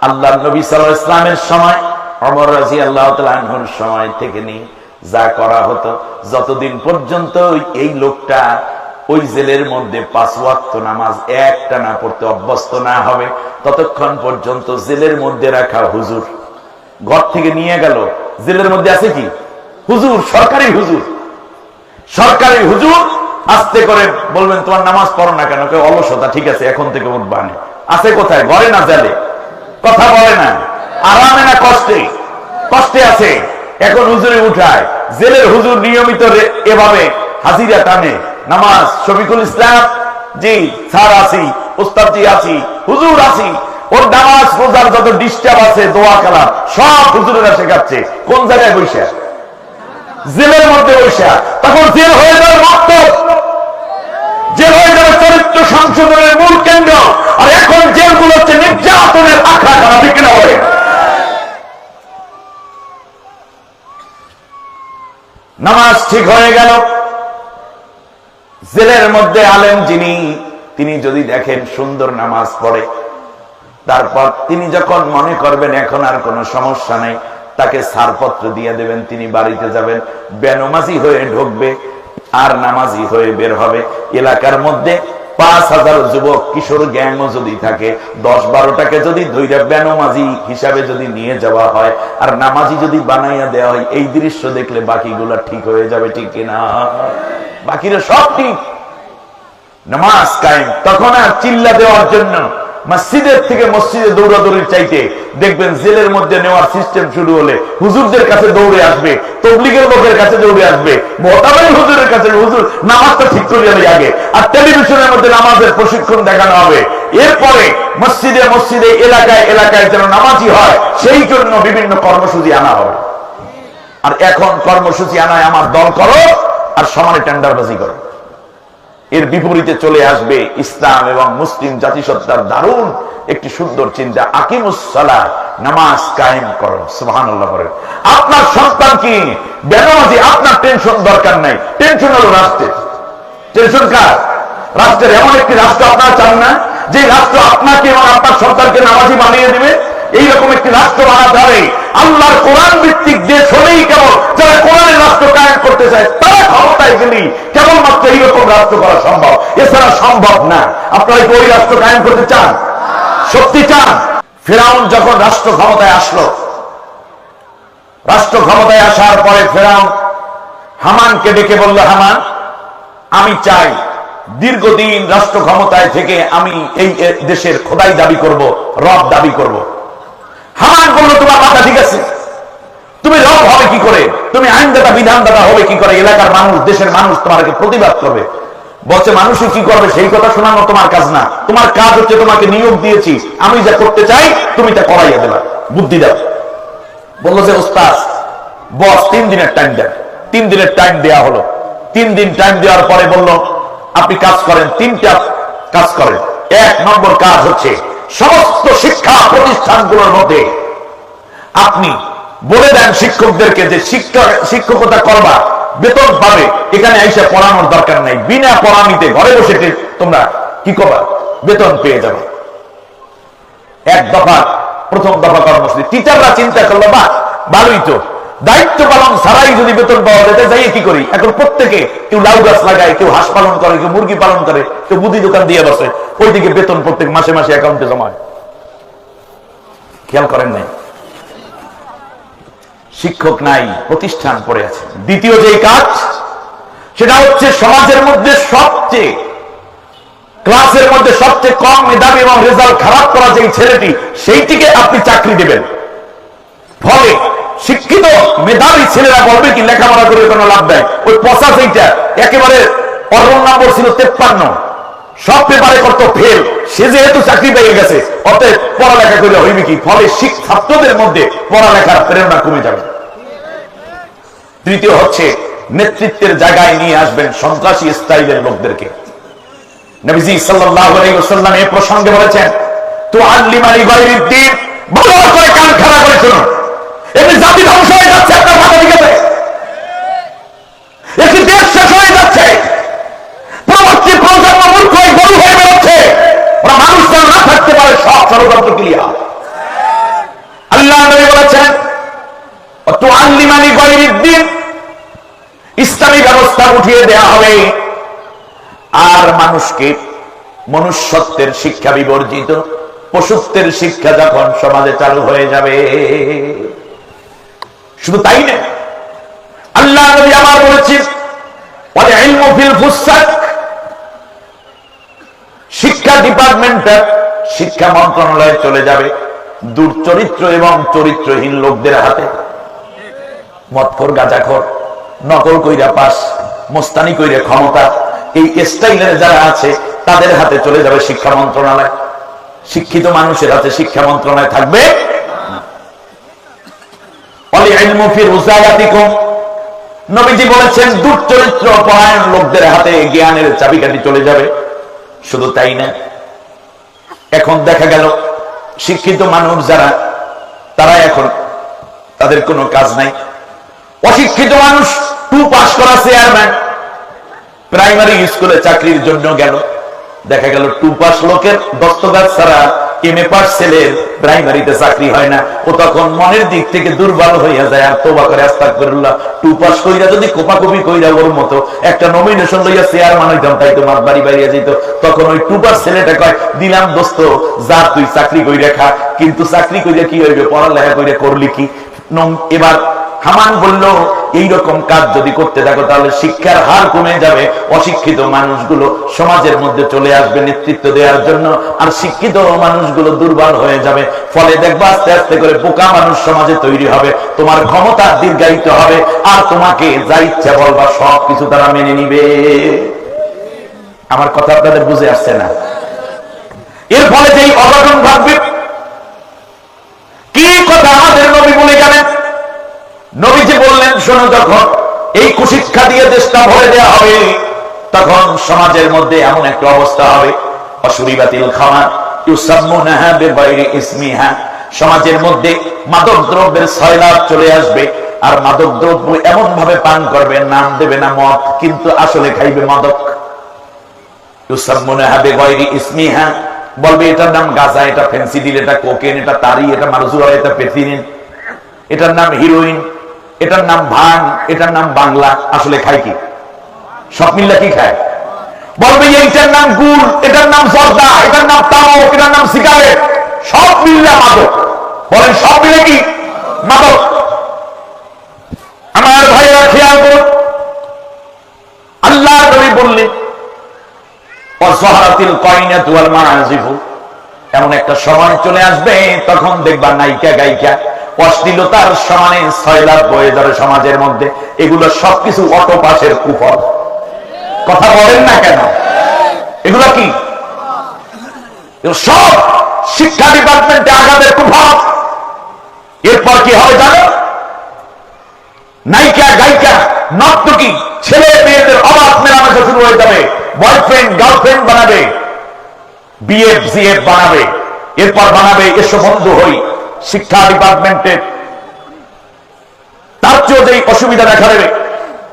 Speaker 1: আল্লাহ নবী সাল্লাল্লাহু আলাইহি ওয়াসাল্লামের সময়, ওমর রাদিয়াল্লাহু তাআলা আনহুর সময় থেকে নিয়ে যা করা হতো, যতদিন পর্যন্ত এই লোকটা ওই জেলের মধ্যে 5 ওয়াক্ত নামাজ একটানা পড়তে অভ্যস্ত না হবে, ততক্ষণ পর্যন্ত জেলের মধ্যে রাখা হুজুর, ঘর থেকে নিয়ে গেল, জেলের মধ্যে আছে কি হুজুর, সরকারি হুজুর, সরকারি হুজুর, আস্তে করে বলবেন তোমার নামাজ পড়ো না কেন? কেউ অলসতা, ঠিক আছে এখন থেকে উঠবা না। আছে কোথায়? ঘরে না জেলে? কথা বলে না, আরামে না কষ্টে? কষ্টে আছে, এখন হুজুরে উঠায়। জেলের হুজুর নিয়মিত এভাবে হাজিরা টানে নামাজ। শফিকুল ইসলাম জি স্যার আসি, ওস্তাদ জি আসি, হুজুর আসি, ওর নামাজ রোজার যত ডিস্টার্ব আছে, দোয়া কালাম সব হুজুরেরা শেখাচ্ছে। কোন জায়গায় বৈশা? জেলের মধ্যে বৈশা। তখন জেল হয়ে যাবে মাত্র, জেল হয়ে যাবে চরিত্র সংশোধনের মূল কেন্দ্র। আর এখন জেলগুলো হচ্ছে নির্যাতনের আখড়া, করা ঠিক না বলে? নামাজ ঠিক হয়ে গেল, জেলের মধ্যে আলেম যিনি, তিনি যদি দেখেন সুন্দর নামাজ পড়ে, তারপর তিনি যখন মনে করবেন এখন আর কোনো সমস্যা নেই, তাকে ছাড়পত্র দিয়ে দেবেন, তিনি বাড়িতে যাবেন, বেনামাজি হয়ে ঢুকবে আর নামাজি হয়ে বের হবে। এলাকার মধ্যে 5000 যুবক কিশোর গ্যাংও যদি থাকে, 10-12টাকে যদি ধৈর্য বেনামাজি হিসাবে যদি নিয়ে যাওয়া হয় আর নামাজি যদি বানাইয়া দেওয়া হয়, এই দৃশ্য দেখলে বাকিগুলা ঠিক হয়ে যাবে, ঠিক কিনা? বাকিরা সব ঠিক, নামাজ কায়েম। তখন আর চিল্লা দেওয়ার জন্য মসজিদের থেকে মসজিদে দৌড়াদৌড়ির চাইতে দেখবেন জেলের মধ্যে নেওয়ার সিস্টেম শুরু হলে হুজুরদের কাছে দৌড়ে আসবে, তবলিগের লোকের কাছে দৌড়ে আসবে, মোতাবেক হুজুরের কাছে, হুজুর নামাজটা ঠিক করে যাবে আগে, আর টেলিভিশনের মধ্যে নামাজের প্রশিক্ষণ দেখানো হবে। এরপরে মসজিদে মসজিদে, এলাকায় এলাকায় যেন নামাজি হয় সেই জন্য বিভিন্ন কর্মসূচি আনা হবে। আর এখন কর্মসূচি আনায় আমার দল করো আর সমানে টেন্ডারবাজি করো। এর বিপরীতে চলে আসবে ইসলাম এবং মুসলিম জাতিসত্তার দারুণ একটি সুন্দর চিন্তা, আকিমুস সালাহ, নামাজ কায়েম করো। সুবহানাল্লাহ বলেন। আপনার সন্তান কি বেনামাজি, আপনার টেনশন দরকার নাই, টেনশন হলো রাষ্ট্রের। টেনশন কার? রাষ্ট্রের। এমন একটি রাষ্ট্র আপনারা চান না যে রাষ্ট্র আপনাকে এবং আপনার সন্তানকে নামাজি বানিয়ে দেবে? এইরকম একটি রাষ্ট্র বানাতে হবে। আল্লাহর কোরআন ভিত্তিক দেশ হলেই কেবল যারা কোরআনের রাষ্ট্র কায়েম করতে চায় তারা ক্ষমতায় গেলেই কেবলমাত্র এইরকম রাষ্ট্র করা সম্ভব, এছাড়া সম্ভব না। আপনারা কি ওই রাষ্ট্র কায়েম করতে চান? সত্যি চান? ফিরআউন যখন রাষ্ট্র ক্ষমতায় আসলো, রাষ্ট্র ক্ষমতায় আসার পরে ফিরআউন হামানকে ডেকে বলল, হামান আমি চাই দীর্ঘদিন রাষ্ট্র ক্ষমতায় থেকে আমি এই দেশের খোদাই দাবি করব, রব দাবি করব। হামান বলল তোমার মাথা ঠিক আছে, তুমি রব হবে কি করে, তুমি আইনদাতা বিধানদাতা হবে কি করে, এলাকার মানুষ দেশের মানুষ তোমাকে প্রতিবাদ করবে। বলছে মানুষই কি করবে সেই কথা শোনানো তোমার কাজ না, তোমার কাজ হচ্ছে তোমাকে নিয়োগ দিয়েছি, আমি যা করতে চাই তুমি তা করাইয়া দেবা, বুদ্ধি দাও। বললো যে ওস্তাদ বস 3 দিনের টাইম দেন। 3 দিনের টাইম দেয়া হলো। 3 দিন টাইম দেওয়ার পরে বলল আপনি কাজ করেন, 3টা কাজ করেন। 1 নম্বর কাজ হচ্ছে সমস্ত শিক্ষা প্রতিষ্ঠানগুলোর মধ্যে আপনি বলে দেন শিক্ষকদেরকে যে শিক্ষকতা করবা, বেতন পাবে, এখানে আইসা পড়ানোর দরকার নাই, বিনা পড়ানিতে ঘরে বসে তোমরা কি করবা, বেতন পেয়ে যাবে। 1 দফা, প্রথম দফা কর্মসূচি। টিচাররা চিন্তা করলো বা ভালোই তো, দায়িত্ব পালন ছাড়াই যদি বেতন পাওয়া যেতে যাই কি করি, এখন প্রত্যেকে কেউ লাউ গাছ লাগায়, কেউ হাঁস পালন করে, কেউ মুরগি পালন করে, কেউ মুদি দোকান দিয়ে বসে, ওইদিকে বেতন প্রত্যেক মাসে মাসে অ্যাকাউন্টে জমা হয়। খেয়াল করেন নাই? শিক্ষক নাই, প্রতিষ্ঠান পড়ে আছে। দ্বিতীয় যে কাজ সেটা হচ্ছে সমাজের মধ্যে সবচেয়ে, ক্লাসের মধ্যে সবচেয়ে কম মেধাবী এবং রেজাল্ট খারাপ করা যে ছেলেটি, সেইটিকে আপনি চাকরি দেবেন। ফলে শিক্ষিত মেধাবী ছেলেরা বলবে কি লেখাপড়া করে কোনো লাভ দেয়, ওই পচা সেইটা একেবারে অরণ নম্বর ছিল 53, সব পেপারে করতো ফেল, সে যেহেতু চাকরি পেয়ে গেছে অতএব পড়ালেখা করে হইবে কি, ফলে ছাত্রদের মধ্যে পড়ালেখার প্রেরণা কমে যাবে। তৃতীয় হচ্ছে নেতৃত্বের জায়গায় নিয়ে আসবেন সন্ত্রাসী স্টাইলের লোকদেরকে। নবীজি সাল্লাল্লাহু আলাইহি ওয়াসাল্লাম এই প্রসঙ্গে বলেছেন, তুআল্লিমানি গায়রিদ্দিন, ভালো করে কান খাড়া করে শুনুন, এমনি জাতি ধ্বংস হয়ে যাচ্ছে আপনার মাথা থেকে, একটি দেশ শেষ হয়ে যাচ্ছে, পরবর্তী প্রজন্ম মূর্খ হয়ে গরু হয়ে বেরোচ্ছে, ওরা মানুষ যেন না থাকতে পারে, সব ষড়যন্ত্র ক্লিয়ার। আল্লাহ নবী বলেছেন, তুআল্লিমানি গায়রিদ্দিন, ইসলামী ব্যবস্থা উঠিয়ে দেয়া হবে আর মানুষকে মনুষ্যত্বের শিক্ষা বিবর্জিত পশুত্বের শিক্ষা যখন সমাজে চালু হয়ে যাবে। শুধু তাই না, আল্লাহ নবী আমার বলেছেন, ওয়াল ইলমু ফিল ফুসাক, শিক্ষা ডিপার্টমেন্টটা শিক্ষা মন্ত্রণালয়ে চলে যাবে দুর্চরিত্র এবং চরিত্রহীন লোকদের হাতে। মদখোর, গাঁজাখোর, নকল কইরা পাস, মোস্তানি কইরা ক্ষমতা, এই স্টাইলের যারা আছে তাদের হাতে চলে যাবে শিক্ষা মন্ত্রণালয়। শিক্ষিত মানুষের হাতে শিক্ষা মন্ত্রণালয় থাকবে। নবীজি বলেছেন, দুর্চরিত্র পরায়ণ লোকদের হাতে জ্ঞানের চাবিকাঠি চলে যাবে। শুধু তাই না, এখন দেখা গেল শিক্ষিত মানুষ যারা, তারা এখন তাদের কোনো কাজ নাই। অশিক্ষিত মানুষ, 2 পাস করা চেয়ারম্যান, প্রাইমারি স্কুলে চাকরির জন্য গেল, দেখা গেল 2 পাস লোকের দস্তখত ছাড়া MA পাস ছেলের প্রাইমারিতে চাকরি হয় না। ও তখন মনের দিক থেকে দুর্বল হইয়া যায় আর তওবা করে আস্তাগফিরুল্লাহ, 2 পাস কইরা যদি কোপাকুপি কইরা ওর মতো একটা নমিনেশন লইয়া চেয়ারম্যান হইতাম, তাই তো মাঠ বাড়ি বাইরে যেত। তখন ওই 2 পাস ছেলেটা কয়, দিলাম দোস্ত, যা তুই চাকরি কইরা খা, কিন্তু চাকরি কইরা কি হইবে, পড়ালেখা কইরা করলি কি? এবার হামান বলল, এইরকম কাজ যদি করতে থাকো তাহলে শিক্ষার হার কমে যাবে, অশিক্ষিত মানুষগুলো সমাজের মধ্যে চলে আসবে নেতৃত্ব দেওয়ার জন্য, আর শিক্ষিত মানুষগুলো দুর্বল হয়ে যাবে। ফলে দেখবা আস্তে আস্তে করে বোকা মানুষ সমাজে তৈরি হবে, তোমার ক্ষমতা দীর্ঘায়িত হবে, আর তোমাকে যা ইচ্ছা বলবা সব কিছু তারা মেনে নিবে। আমার কথা আপনাদের বুঝে আসছে না? এর ফলে যেই অঘটন ঘটবে, কি কথা আমাদের নবী বলে গেলেন। নবীজি বললেন, শোনো, যখন এই কুশিক্ষা দিয়ে দেশটা ভরে দেওয়া হবে, তখন সমাজের মধ্যে এমন একটা অবস্থা হবে, অশুরিবাতিল খামার ইউসাম্মুনাহা বিগাইরি ইসমিহা, সমাজের মধ্যে মাদক দ্রব্যের সয়লাব চলে আসবে, আর মাদক দ্রব্য এমন ভাবে পান করবে, নাম দেবে না মদ, কিন্তু আসলে খাইবে মাদক। ইউসাম্মুনাহা বিগাইরি ইসমিহা, বলবে এটার নাম গাঁজা, এটা ফেন্সিডিল, এটা কোকেন, এটা তারি, এটা মারজুরা, এটা পেথিনিন, এটার নাম হিরোইন, এটার নাম ভাং, এটার নাম বাংলা, আসলে খায় কি? সব মিল্লা কি খায়? বলবে এইটার নাম গুড়, এটার নাম জর্দা, এটার নাম তামাক, এটার নাম সিগারেট, সব মিল্লা মাদক। বলেন সব মিলে কি মাদক? আমার ভাইরা খেয়াল করুন, আল্লাহ নবী বললেন, ওয়াজহারাতিল কায়নাতু ওয়াল মাআজিফু, এমন একটা সময় চলে আসবে তখন দেখবা নায়িকা গায়িকা অশ্লীলতার সমানে সয়লাব বয়ে যাবে সমাজের মধ্যে। এগুলো সবকিছু অটো পাসের কুফল। কথা বলেন না কেন? এগুলো কি? সব শিক্ষা ডিপার্টমেন্টে আঘাতের কুফল। এরপর কি হবে জানো? নায়িকা গায়িকা নর্তকী ছেলে মেয়েদের অবাধ মেলামেশা শুরু হয়ে যাবে, বয়ফ্রেন্ড গার্লফ্রেন্ড বানাবে, বিএফ জিএফ বানাবে, এরপর বানাবে এসো বন্ধু হই। শিক্ষা ডিপার্টমেন্টের তার চেয়েও যে অসুবিধা দেখা দেবে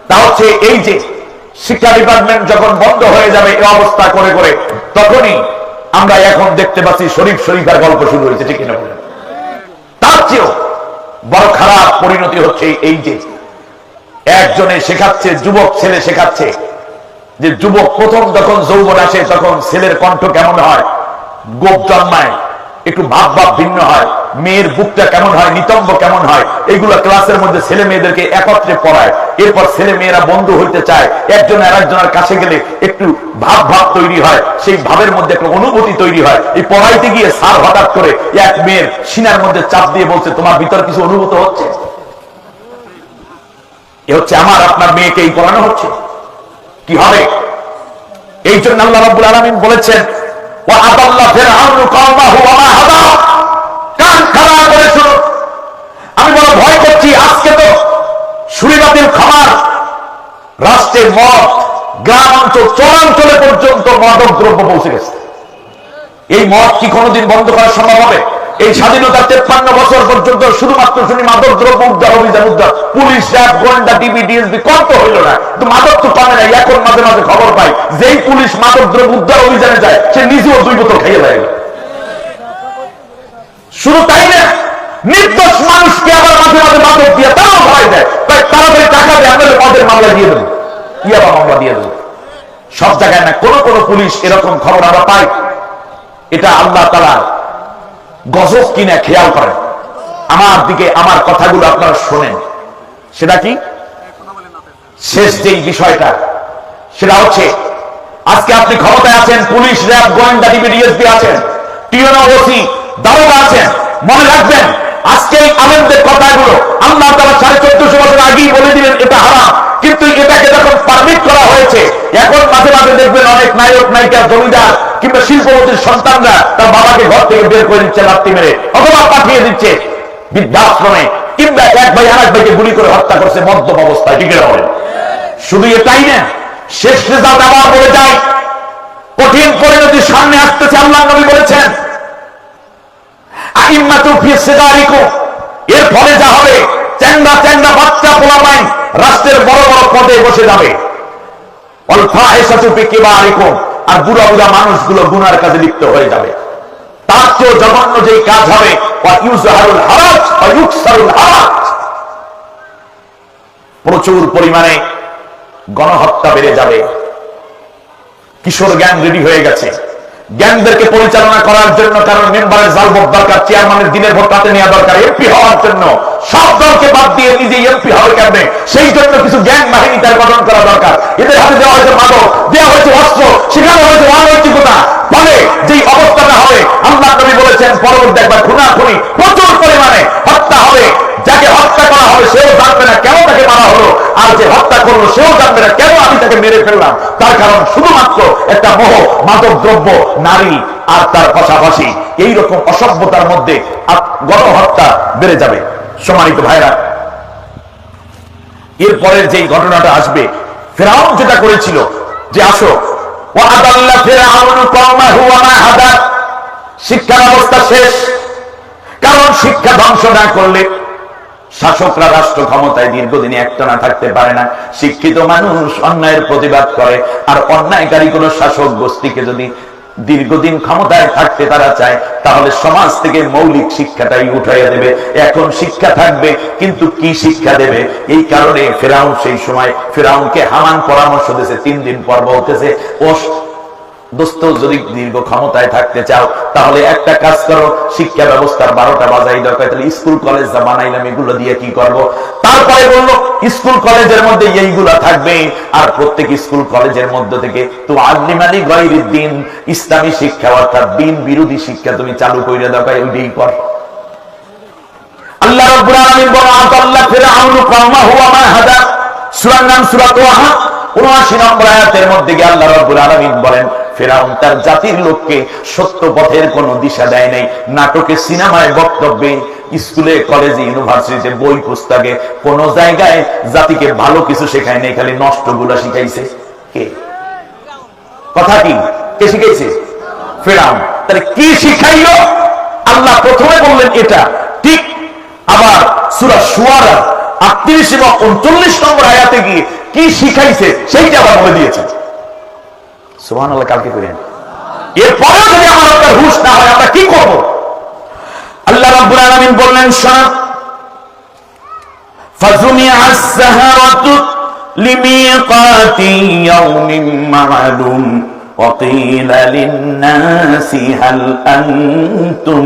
Speaker 1: তা হচ্ছে এই যে শিক্ষা ডিপার্টমেন্ট যখন বন্ধ হয়ে যাবে এই অবস্থা করে করে, তখনই আমরা এখন দেখতে পাচ্ছি শরীফ শরীফের গল্প শুরু হয়েছে, ঠিক কিনা বলেন? তার চেয়েও বড় খারাপ পরিণতি হচ্ছে এই যে একজনে শেখাচ্ছে, যুবক ছেলে শেখাচ্ছে যে যুবক প্রথম যখন যৌবন আসে তখন ছেলের কণ্ঠ কেমন হয়, গোপ জন্মায়, একটু ভাব ভাব ভিন্ন হয়, মেয়ের বুকটা কেমন হয়, নিতম্ব কেমন হয়, এইগুলো ক্লাসের মধ্যে ছেলে মেয়েদেরকে একত্রে পড়ায়। এরপর ছেলে মেয়েরা বন্ধু হইতে চায়, একজন আরেকজনের কাছে গেলে একটু ভাব ভাব তৈরি হয়, সেই ভাবের মধ্যে একটা অনুভূতি তৈরি হয়। এই পড়াইতে গিয়ে স্যার হঠাৎ করে এক মেয়ের সিনার মধ্যে চাপ দিয়ে বলছে, তোমার ভিতর কিছু অনুভূত হচ্ছে? এ হচ্ছে আমার আপনার মেয়েকে এই পড়ানো হচ্ছে। কি হবে? এই জন্য আল্লাহ রাব্বুল আলামিন বলেছেন ওয়া আদাল্লা ফিরআউনু কওমাহু ওয়া মা হাদা। কান খাড়া করে শুনো, আমি বড় ভয় করছি আজকে তো সুরিবাতিল খামার রাষ্ট্রের মদ, গ্রাম অঞ্চল চরাঞ্চলে পর্যন্ত মাদক দ্রব্য পৌঁছে গেছে। এই মদ কি কোনোদিন বন্ধ করা সম্ভব হবে? এই স্বাধীনতার 53 বছর পর্যন্ত শুধুমাত্র শুনি মাদক দ্রব্য উদ্ধার, অভিযান উদ্ধার, পুলিশ, র্যাব, গোয়েন্দা, টিভি, ডিএসবি কত হইল না, কিন্তু মাদক তো পাবে না। এখন মাঝে মাঝে খবর পাই যেই পুলিশ মাদক দ্রব্য উদ্ধার অভিযানে যায় সে নিজেও 2 বোতল খেয়ে যায়। শুধু তাই না, নির্দোষ মানুষকে আবার মাঝে মাঝে মাদক দিয়ে তারাও ভয় দেয়, তাই তাড়াতাড়ি টাকা দিয়ে আমাদের মদের মামলা দিয়ে দেবো, ইয়াবা মামলা দিয়ে দেবো। সব জায়গায় না, কোন কোন পুলিশ এরকম খবর আমরা পাই। এটা আল্লাহ তাআলা গজব কিনা খেয়াল করেন। আমার দিকে আমার কথাগুলো আপনারা শোনেন। সেটা কি? শেষ যেই বিষয়টা সেটা হচ্ছে আজকে আপনি ক্ষমতায় আছেন, পুলিশ, র্যাব, গোয়েন্দা, টিভি, ডিএসপি আছেন, টিএনও, ওসি, দারোগা আছেন। মনে রাখবেন আজকে এই আলেমদের কথাগুলো আল্লাহ তাআলা 1450 বছর আগেই বলে দিলেন এটা হারাম, কিন্তু এটাকে যখন পারমিট করা হয়েছে এখন মাঝে মাঝে দেখবেন অনেক নায়ক নায়িকা, জমিদার কিংবা শিল্পপতির সন্তানরা তার বাবাকে ঘর থেকে বের করে দিচ্ছে লাথি মেরে, অথবা পাঠিয়ে দিচ্ছে বৃদ্ধাশ্রমে, কিংবা এক ভাই আরেক ভাইকে গুলি করে হত্যা করছে মদ্যপ অবস্থায়। ঠিক আছে? শুধু এটাই না, শেষ রেজাল্ট আবার বলে যায় কঠিন পরিণতি সামনে আসতেছে। আল্লাহ নবী বলেছেন আইম্মাতু ফি সিগারিকুম, এর ফলে যা হবে চ্যাংড়া চ্যাংড়া বাচ্চা পোলাপাইন রাষ্ট্রের বড় বড় পদে বসে যাবে। ওয়াল ফাহিশাতু ফি কিবারিকুম, আর বুড়া বুড়া মানুষগুলো গুনার কাজে লিপ্ত হয়ে যাবে। তার চেয়ে জঘন্য যেই কাজ হবে ওয়া ইউজহারুল হারাজ ওয়া ইউকসারুল হারাজ, প্রচুর পরিমাণে গণহত্যা বেড়ে যাবে। কিশোর গ্যাং রেডি হয়ে গেছে, গ্যাংদেরকে পরিচালনা করার জন্য কারণ মেম্বারের জালবত দরকার, চেয়ারম্যানের দিনের ভোট হাতে নেওয়া দরকার, এমপি হওয়ার জন্য সব দলকে বাদ দিয়ে নিজে এমপি হবে কেমনে, সেই জন্য কিছু গ্যাং বাহিনী তার গঠন করা দরকার। এদের হাতে দেওয়া হয়েছে মাদক, দেওয়া হয়েছে অস্ত্র, সেখানে হয়েছে অনৈতিকতা। ফলে যেই অবস্থাটা হবে আল্লাহ নবী বলেছেন পরবর্তী একবার খুনাখুনি প্রচুর পরিমাণে হত্যা হবে। যাকে হত্যা করা হবে সেও জানবে না কেন তাকে মারা হলো, আর যে হত্যা করলো সেও জানবে না কেন আমি তাকে মেরে ফেললাম। তার কারণ শুধুমাত্র একটা মোহ, মাদক দ্রব্য, নারী, আর তার পাশাপাশি এইরকম অসভ্যতার মধ্যে গণহত্যা বেড়ে যাবে। সম্মানিত ভাইরা, এরপরের যে ঘটনাটা আসবে, ফিরআউন যেটা করেছিল যে আসো ওয়া আদাল্লা ফিরআউনু কওমাহু ওয়া মা হাদা, শিক্ষা ব্যবস্থা শেষ। কারণ শিক্ষা ধ্বংস না করলে শাসকরা রাষ্ট্র ক্ষমতায় দীর্ঘদিন একটানা থাকতে পারে না। শিক্ষিত মানুষ অন্যায়ের প্রতিবাদ করে, আর অন্যায়কারী কোন শাসক গোষ্ঠীকে যদি দীর্ঘদিন ক্ষমতায় থাকতে তারা চায় তাহলে সমাজ থেকে মৌলিক শিক্ষাটাই উঠাইয়া দেবে। এখন শিক্ষা থাকবে কিন্তু কি শিক্ষা দেবে? এই কারণে ফিরআউন সেই সময় ফিরআউনকে হামান পরামর্শ দিয়েছে। 3 দিন পর বলতেছে ও দোস্ত, যদি দীর্ঘ ক্ষমতায় থাকতে চাও তাহলে একটা কাজ করো, শিক্ষা ব্যবস্থার 12টা বাজাই দরকার, তাহলে স্কুল কলেজ যা বানাইলাম এগুলো দিয়ে কি করবো? তারপরে বললো স্কুল কলেজের মধ্যে এইগুলা থাকবে, আর প্রত্যেক স্কুল কলেজের মধ্যে থেকে তো আল্লিমানি গায়রিদ দ্বীন, ইসলামী শিক্ষা অর্থাৎ দ্বীন বিরোধী শিক্ষা তুমি চালু করে দাও, ওইটাই কর। আল্লাহ রাব্বুল আলামিন বলেন আতাল্লা ফিরআউনু কওমাহু ওয়া মা হাদা, সূরার নাম সূরা তাহা 79 নম্বর আয়াতের মধ্যে গিয়ে আল্লাহ রাব্বুল আলামিন বলেন ফিরআউন তার জাতির লোককে সত্য পথের কোনো দিশা দেয় নাই। নাটকে, সিনেমায়, বক্তব্যে, স্কুলে, কলেজে, ইউনিভার্সিটিতে, বই পুস্তকে কোন জায়গায় জাতিকে ভালো কিছু শেখায় নাই, খালি নষ্টগুলো শিখাইছে। কে? কথা কি? কে শিখাইছে? ফিরআউন। তাহলে কি শিখাইলো? আল্লাহ প্রথমে বললেন এটা ঠিক, আবার সূরা শুআরা 38 এবং 39 নম্বর আয়াতে গিয়ে কি শিখাইছে সেইটা আবার বলে দিয়েছে। সুবহানাল্লাহ। কালকে করেন। এরপরে যদি আমার আপনার হুঁশ না হয় আমরা কি করব? আল্লাহ রাব্বুল আলামিন বললেন শোন, ফাজুমিআস সাহারাতু লিমিকাতি ইয়াউমিন মা'লুম ওয়া ক্বিলা লিন-নাসি হাল আনতুম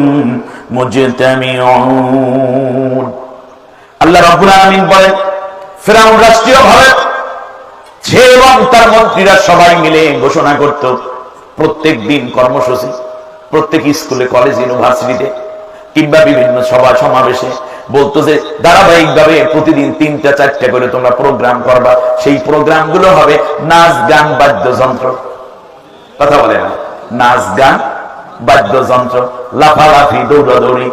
Speaker 1: মুজতামিউন। আল্লাহ রাব্বুল আলামিন বলেন ফিরআউন রাষ্ট্রীয়ভাবে সে এবং তার মন্ত্রীরা সবাই মিলে ঘোষণা করত প্রত্যেক দিন কর্মসূচি, প্রত্যেক স্কুলে, কলেজ, ইউনিভার্সিটিতে কিংবা বিভিন্ন সভা সমাবেশে বলতো যে ধারাবাহিকভাবে প্রতিদিন 3টা-4টা করে তোমরা প্রোগ্রাম করবা। সেই প্রোগ্রামগুলো হবে নাচ, গান, বাদ্যযন্ত্র। কথা বলে না, নাচ গান, বাদ্যযন্ত্র, লাফালাফি, দৌড়াদৌড়ি,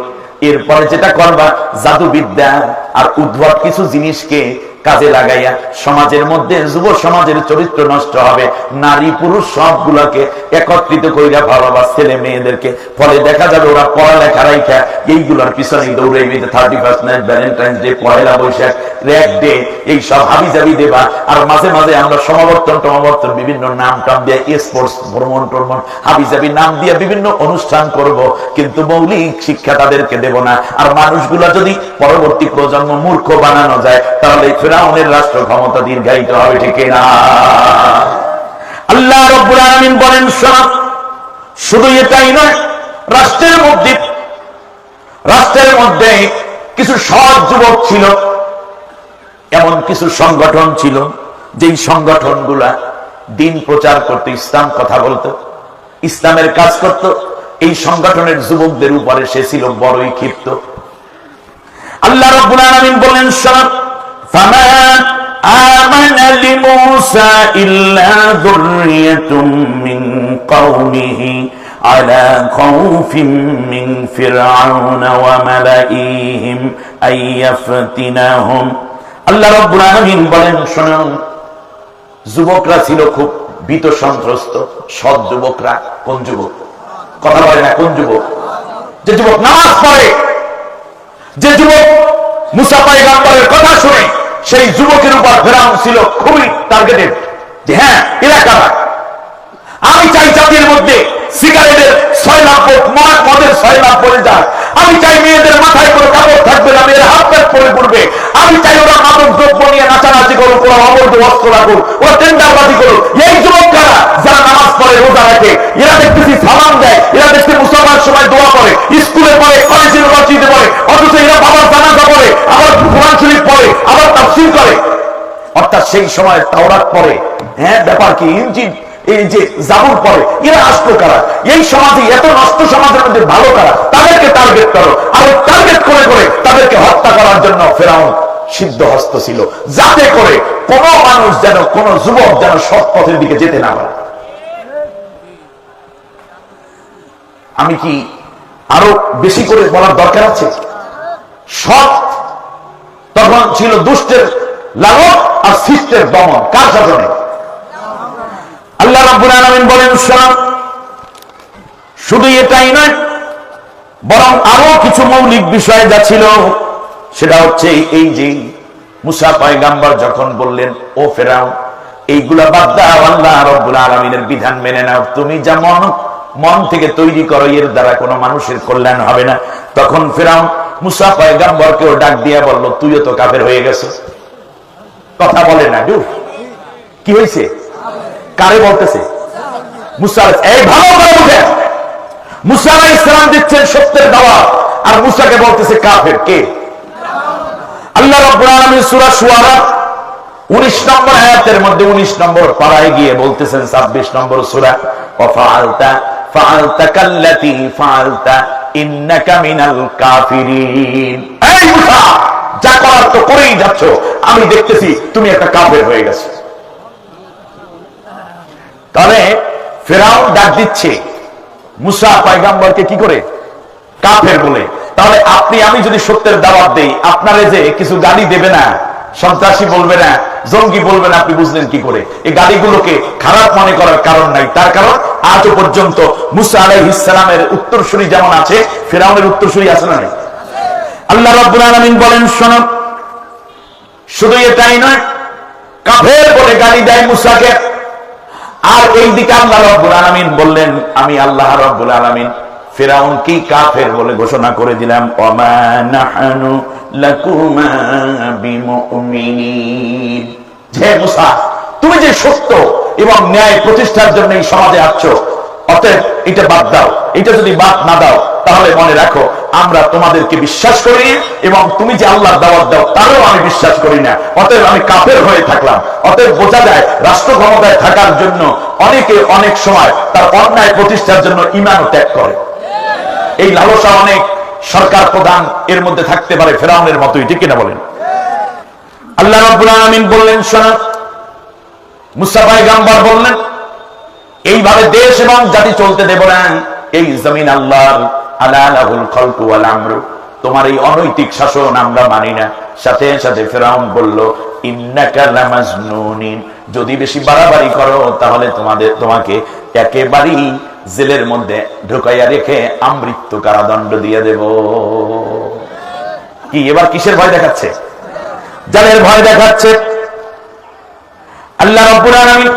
Speaker 1: এরপরে যেটা করবা জাদুবিদ্যা আর উদ্ভট কিছু জিনিসকে কাজে লাগাইয়া সমাজের মধ্যে যুব সমাজের চরিত্র নষ্ট হবে। নারী পুরুষ সবগুলোকে একত্রিত কইরা ভালোবাস ছেলে মেয়েদেরকে, ফলে দেখা যাবে ওরা পড়ালেখা রাইখা এইগুলোর পিছনে দৌড়াইবে। 31st নাইট, ভ্যালেন্টাইন্স ডে, পয়লা বৈশাখ, রেড ডে, এই সব হাবিজাবি দেবা। আর মাঝে মাঝে আমরা সমাবর্তন বিভিন্ন নাম টাম দিয়ে স্পোর্টস, ভ্রমণ ট্রমণ, হাবিজাবি নাম দিয়ে বিভিন্ন অনুষ্ঠান করব, কিন্তু মৌলিক শিক্ষা তাদেরকে দেব না। আর মানুষগুলা যদি পরবর্তী প্রজন্ম মূর্খ বানানো যায়, তাহলে ফিরআউনের রাষ্ট্র ক্ষমতা দীর্ঘায়িত হবে, ঠিক না? আল্লাহ রাব্বুল আলামিন বলেন, শোনো, শুধু এটাই নয়, রাষ্ট্রের মধ্যে কিছু সৎ যুবক ছিল, এমন কিছু সংগঠন ছিল যেই সংগঠনগুলা দিন প্রচার করত, ইসলাম কথা বলতো, ইসলামের কাজ করত। এই সংগঠনের যুবকদের উপরে সে ছিল বড়ই ক্ষিপ্ত। আল্লাহ রাব্বুল আলামিন বলেন, শোনো, ফামা আমানা লিমূসা ইল্লা যুররিয়াতুম মিন কওমিহি আলা খাউফিন মিন ফিরআউনা ওয়া মালাইহিম আইয়াফতিনাহুম। আল্লাহ রাব্বুল আলামিন বলেন, শোনো, যুবকরা ছিল খুব ভীত সন্ত্রস্ত। সৎ যুবকরা, কোন যুবক? কথা বলে না, কোন যুবক? যে যুবক নামাজ পড়ে, যে যুবক মুসা পয়গম্বরের কথা শুনে, সেই যুবকের উপর ফিরআউন ছিল খুবই টার্গেটেড, যে হ্যাঁ, এলাকাটা আমি চাই জাতির মধ্যে সিগারেটের 6 লাখ মদের 6 লাখ পড়ে যায়। আমি চাই মেয়েদের মাথায় কোনো কাপড় থাকবে না, মেয়ের হাত প্যাট পরে ঘুরবে। আমি চাই ওরা মাদক দ্রব্য নিয়ে নাচানাচি করুক, ওরা অবৈধ অস্ত্র রাখুক, ওরা টেন্ডারবাজি করুক। এই যুবকরা যারা নামাজ পড়ে, রোজা রাখে, এরা দেখতেছি সালাম দেয়, এরা দেখতে মুসলমানের সময় দোয়া করে, স্কুলে পড়ে, কলেজ ইউনিভার্সিটিতে পড়ে, অথচ এরা বাবার জানাজা পড়ে, আবার কোরআন শরীফ পড়ে, আবার তাফসীর করে। অর্থাৎ সেই সময় তাওরাত পড়ে, হ্যাঁ, ব্যাপার কি, ইনজিল, এই যে জাবুর পড়ে, এরা আসলো কারা? এই সমাজে, এত নষ্ট সমাজের মধ্যে ভালো কারা? তাদেরকে টার্গেট করো। আর টার্গেট করে করে তাদেরকে হত্যা করার জন্য ফিরআউন সিদ্ধহস্ত ছিল, যাতে করে কোন মানুষ যেন, কোন যুবক যেন সৎ পথের দিকে যেতে না পারে। আমি কি আরো বেশি করে বলার দরকার আছে? সৎ তখন ছিল দুষ্টের লালন আর শিষ্টের দমন। কার শাসনে? আল্লাহ রাব্বুল আলামিন বলেন, শোনো, শুধু এটাই নয়, বরং আরো কিছু মৌলিক বিষয় যা ছিল, সেটা হচ্ছে এই যে মুসা পয়গম্বর যখন বললেন, ও ফিরআউন, এইগুলা বাদ দাও, আল্লাহ রাব্বুল আলামিনের বিধান মেনে নাও, তুমি যা মন থেকে তৈরি করো, এর দ্বারা কোনো মানুষের কল্যাণ হবে না। তখন ফিরআউন মুসা পয়গম্বরকেও ডাক দিয়া বলল, তুইও তো কাফের হয়ে গেছিস। কথা বলে না, কি হয়েছে? কারে বলতেছে? মুসা। এই ভালো করে বুঝেন, মুসা আলাইহিস সালাম দিচ্ছেন সত্যের দাওয়াত, আর মুসাকে বলতেছে কাফের। কে? আল্লাহ রাব্বুল আলামিন সূরা শুআরা 19 নম্বর আয়াতের মধ্যে 19 নম্বর পারায় গিয়ে বলতেছেন, 26 নম্বর সূরা, ওয়া ফাআলতা কাল্লাতী ফাআলতা ইন্নাকা মিনাল কাফিরিন। এই মুসা, যা করার তো করেই যাচ্ছ, আমি দেখতেছি তুমি একটা কাফের হয়ে গেছো। তাহলে ফিরআউন ডাক দিচ্ছে মুসা পয়গম্বরকে কি করে? কাফের বলে। তাহলে আপনি আমি যদি সত্যের দাওয়াত দেই, আপনারে যে কিছু গালি দেবে না, সন্ত্রাসী বলবে না, জঙ্গি বলবে না, আপনি বুঝলেন কি করে? এই গালিগুলোকে খারাপ মনে করার কারণ নাই। তার কারণ আজও পর্যন্ত মুসা আলাইহিস সালামের উত্তরসূরি যেমন আছে, ফিরআউনের উত্তরসূরি আছে না নাই? আল্লাহ রাব্বুল আলামিন বলেন, শোনো, শুধু এটাই নয়, কাফের বলে গালি দেয় মুসাকে। আর এইদিকে আল্লাহ রাব্বুল আলামিন বললেন, আমি আল্লাহ রাব্বুল আলামিন ফিরআউন কি কাফের বলে ঘোষণা করে দিলাম, ওমা নাহনু লাকুমা বিমুমিনিন। হে মুসা, তুমি যে সত্য এবং ন্যায় প্রতিষ্ঠার জন্য এই সমাজে আসছো, অতএব এটা বাদ দাও। এটা যদি বাদ না দাও, তাহলে মনে রাখো আমরা তোমাদেরকে বিশ্বাস করি, এবং তুমি যে আল্লাহর দাওয়াত দাও তারও আমি বিশ্বাস করি না। অতএব আমি কাফের হয়ে থাকলাম। অতএব বোঝা যায় রাষ্ট্র ক্ষমতায় থাকার জন্য অনেকে অনেক সময় তার অন্যায় প্রতিষ্ঠার জন্য ঈমান ত্যাগ করে। এই লালসা অনেক সরকার প্রধান এর মধ্যে থাকতে পারে, ফিরআউনের মতোই, ঠিক কিনা বলেন? আল্লাহ রাব্বুল আলামিন বললেন, শোনো, মুসা পয়গম্বর বললেন, এইভাবে দেশ এবং জাতি চলতে দেব না। এই জমিন আল্লাহর, আলা লাহুল খালকু ওয়াল আমরু। তোমার এই অনৈতিক শাসন আমরা মানি না। সাথে সাথে ফিরআউন বলল, ইন্নাকা লামাজনুনিন, যদি বেশি বাড়াবাড়ি করো তাহলে তোমাকে একেবারেই জেলের মধ্যে ঢুকাইয়া রেখে আমৃত্যু কারাদণ্ড দিয়ে দেব। কি এবার কিসের ভয় দেখাচ্ছে? জালের ভয় দেখাচ্ছে। আল্লাহ রাব্বুল আলামিন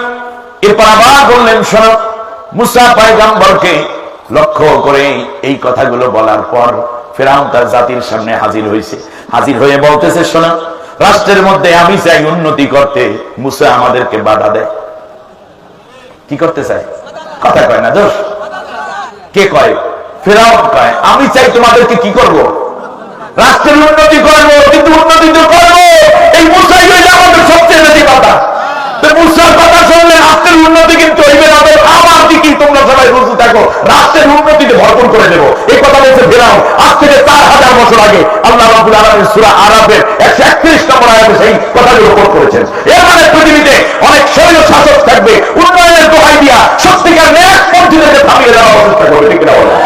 Speaker 1: এরপর আবার বললেন, শোনো, মুসা পয়গম্বরকে লক্ষ্য করে এই কথাগুলো বলার পর ফিরআউন তার জাতির সামনে হাজির হয়েছে। হাজির হয়ে বলতেছে, শোনো, রাষ্ট্রের মধ্যে আমি চাই উন্নতি করতে, মুসা আমাদেরকে বাধা দেয়। কি করতে চায়? কথা কয় না। দোষ কে কয়? ফিরআউন কয়, আমি চাই তোমাদেরকে কি করব? রাষ্ট্রের উন্নতি করবো, কিন্তু উন্নতি তো করবো। এই মুসাই হইলে আমাদের সবচেয়ে বেশি কথা। মুসার কথা শুনলে রাষ্ট্রের উন্নতি কিন্তু হইবে না। আমার দিকে তোমরা সবাই রুজু থাকো, রাষ্ট্রের উন্নতিতে ভরপুর করে দেবো। এই কথা বলছে ফিরআউন আজ থেকে 4000 বছর আগে। আল্লাহ রাব্বুল আলামিন সূরা আরাফের 131 নম্বর আয়াতে সেই কথাগুলো কোট করেছেন। এর মানে পৃথিবীতে অনেক স্বৈর শাসক থাকবে, উন্নয়নের দোহাই দিয়া সত্যিকার ন্যায়পন্থীদেরকে থামিয়ে দেওয়ার চেষ্টা করবে। ঠিক না বলেন?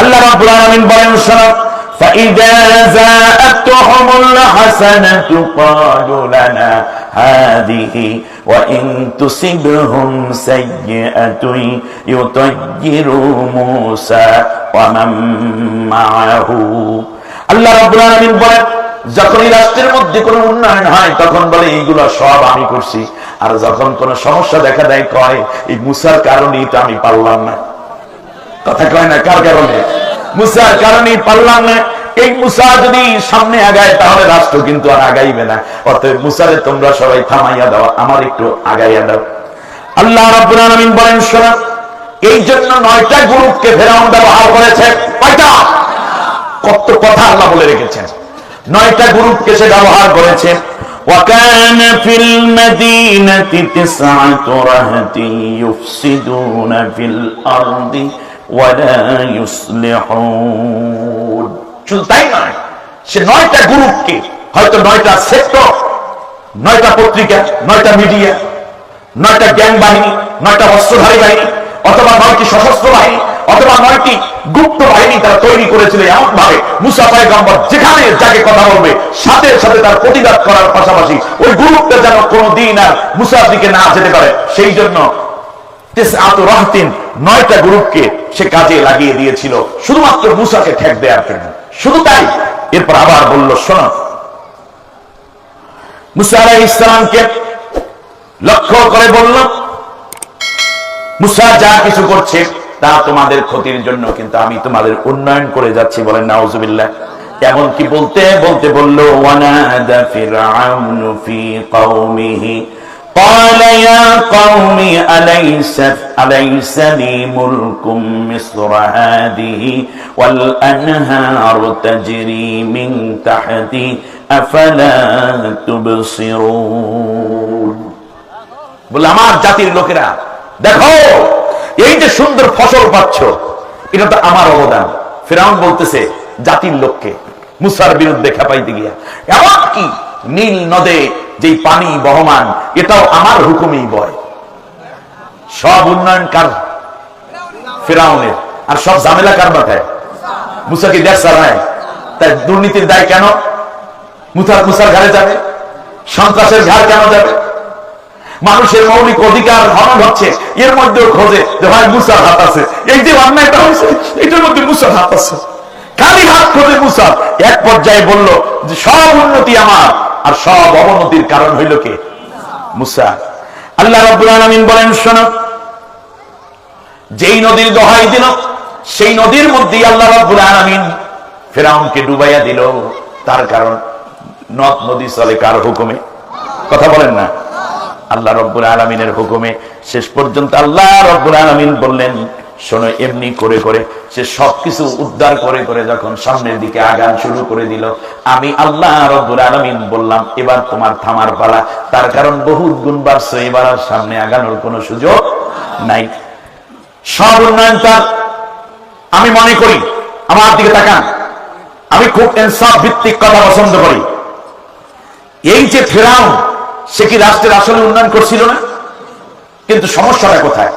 Speaker 1: আল্লাহ রাব্বুল আলামিন বলেন, শোনো, فإذا جاءتهم الحسنة قالوا لنا هذه وإن تصبهم سيئة يطيروا موسى ومن معه। আল্লাহ রাব্বুল আলামিন বলেন, যখনই রাষ্ট্রের মধ্যে কোনো উন্নয়ন হয় তখন বলে এইগুলো সব আমি করছি। আর যখন কোনো সমস্যা দেখা দেয় কয় এই মুসার কারণেই তো আমি পারলাম না। কথা কয় না? কার কারণে? মুসার কারণেই পারলাম না। এই মুসা যদি সামনে আগায় তাহলে রাষ্ট্র কিন্তু আর আগাইবে না। অতএব মুসারে তোমরা সবাই থামাইয়া দাও, আমার একটু আগাইয়া দাও। আল্লাহ রাব্বুল আলামিন বলেন, শোনো, এই জন্য 9টা গ্রুপকে ফিরআউন ব্যবহার করেছে। কয়টা? কত কথা আল্লাহ বলে রেখেছেন। 9টা গ্রুপকে সে ব্যবহার করেছে। وكان في المدينة 9 رهط يفسدون في الأرض ولا يصلحون। শুধু তাই নয়, সে 9টা গ্রুপকে, হয়তো 9টা সেক্টর, 9টা পত্রিকা, 9টা মিডিয়া, 9টা গ্যাং বাহিনী, 9টা অস্ত্রধারী বাহিনী, অথবা 9টি সশস্ত্র বাহিনী, অথবা 9টি গুপ্ত বাহিনী তারা তৈরি করেছিল এমন ভাবে মুসা পয়গম্বর যেখানে যাকে কথা বলবে সাথে সাথে তার প্রতিবাদ করার পাশাপাশি ওই গ্রুপটা যেন কোনোদিন আর মুসার দিকে না যেতে পারে, সেই জন্য 9টা গ্রুপকে সে কাজে লাগিয়ে দিয়েছিল শুধুমাত্র মুসাকে ঠেক দেওয়ার জন্য। শুধু তাই, এরপর আবার বলল, শোনো, মুসা আলাইহিস সালামকে লক্ষ্য করে বলল, মুসা যা কিছু করছে তা তোমাদের ক্ষতির জন্য, কিন্তু আমি তোমাদের উন্নয়ন করে যাচ্ছি। বলেন নাউজুবিল্লাহ। এমন কি বলতে বলতে বলল, ওয়ানাদা ফিরআউনু ফি কওমিহি قال يا قوم أليس لي ملك مصر هذه والأنهار تجري من تحتي أفلا تبصرون। বলে, আমার জাতির লোকেরা দেখো, এই যে সুন্দর ফসল পাচ্ছ এটা তো আমার অবদান। ফিরআউন বলতেছে জাতির লোককে মুসার বিরুদ্ধে খেপাইতে গিয়া, এমনকি নীল নদে যে পানি বহমান এটাও আমার হুকুমেই বয়। সব উন্নয়ন কার? ফিরআউনের। আর সব ঝামেলা কার মাথায়? মুসা কি দেশ চালায়? তাই দুর্নীতির দায় কেন মুসার ঘাড়ে যাবে? সন্ত্রাসের ঘাড় কেন যাবে? মানুষের মৌলিক অধিকার হনন হচ্ছে, এর মধ্যেও খোঁজে যে ভাই মুসার হাত আছে, এই যে অন্যায়টা হয়েছে এটার মধ্যে মুসার হাত আছে, খালি হাত খোঁজে মুসার। এক পর্যায়ে বলল যে সব উন্নতি আমার আর সব অবনতির কারণ হইল কে? মুসা। আল্লাহ রাব্বুল আলামিন বলেন, শোনো, যেই নদীর দোহাই দিল সেই নদীর মধ্যে আল্লাহ রাব্বুল আলামিন ফিরআউনকে ডুবাইয়া দিল। তার কারণ নদ নদী চলে কার হুকুমে? কথা বলেন না? আল্লাহ রাব্বুল আলামিনের হুকুমে। শেষ পর্যন্ত আল্লাহ রাব্বুল আলামিন বললেন, শোনো, এমনি করে করে সে সবকিছু উদ্ধার করে করে যখন সামনের দিকে আগান শুরু করে দিল, আমি আল্লাহ রাব্বুল আলামিন বললাম, এবার তোমার থামার পালা। তার কারণ বহুত গুণ বাড়ছে, এবার আর সামনে আগানোর কোনো সুযোগ নাই। সব উন্নয়ন তার। আমি মনে করি, আমার দিকে তাকান, আমি খুব ইনসাফ ভিত্তিক কথা পছন্দ করি। এই যে ফিরআউন, সে কি রাষ্ট্রের আসলে উন্নয়ন করছিল না? কিন্তু সমস্যাটা কোথায়?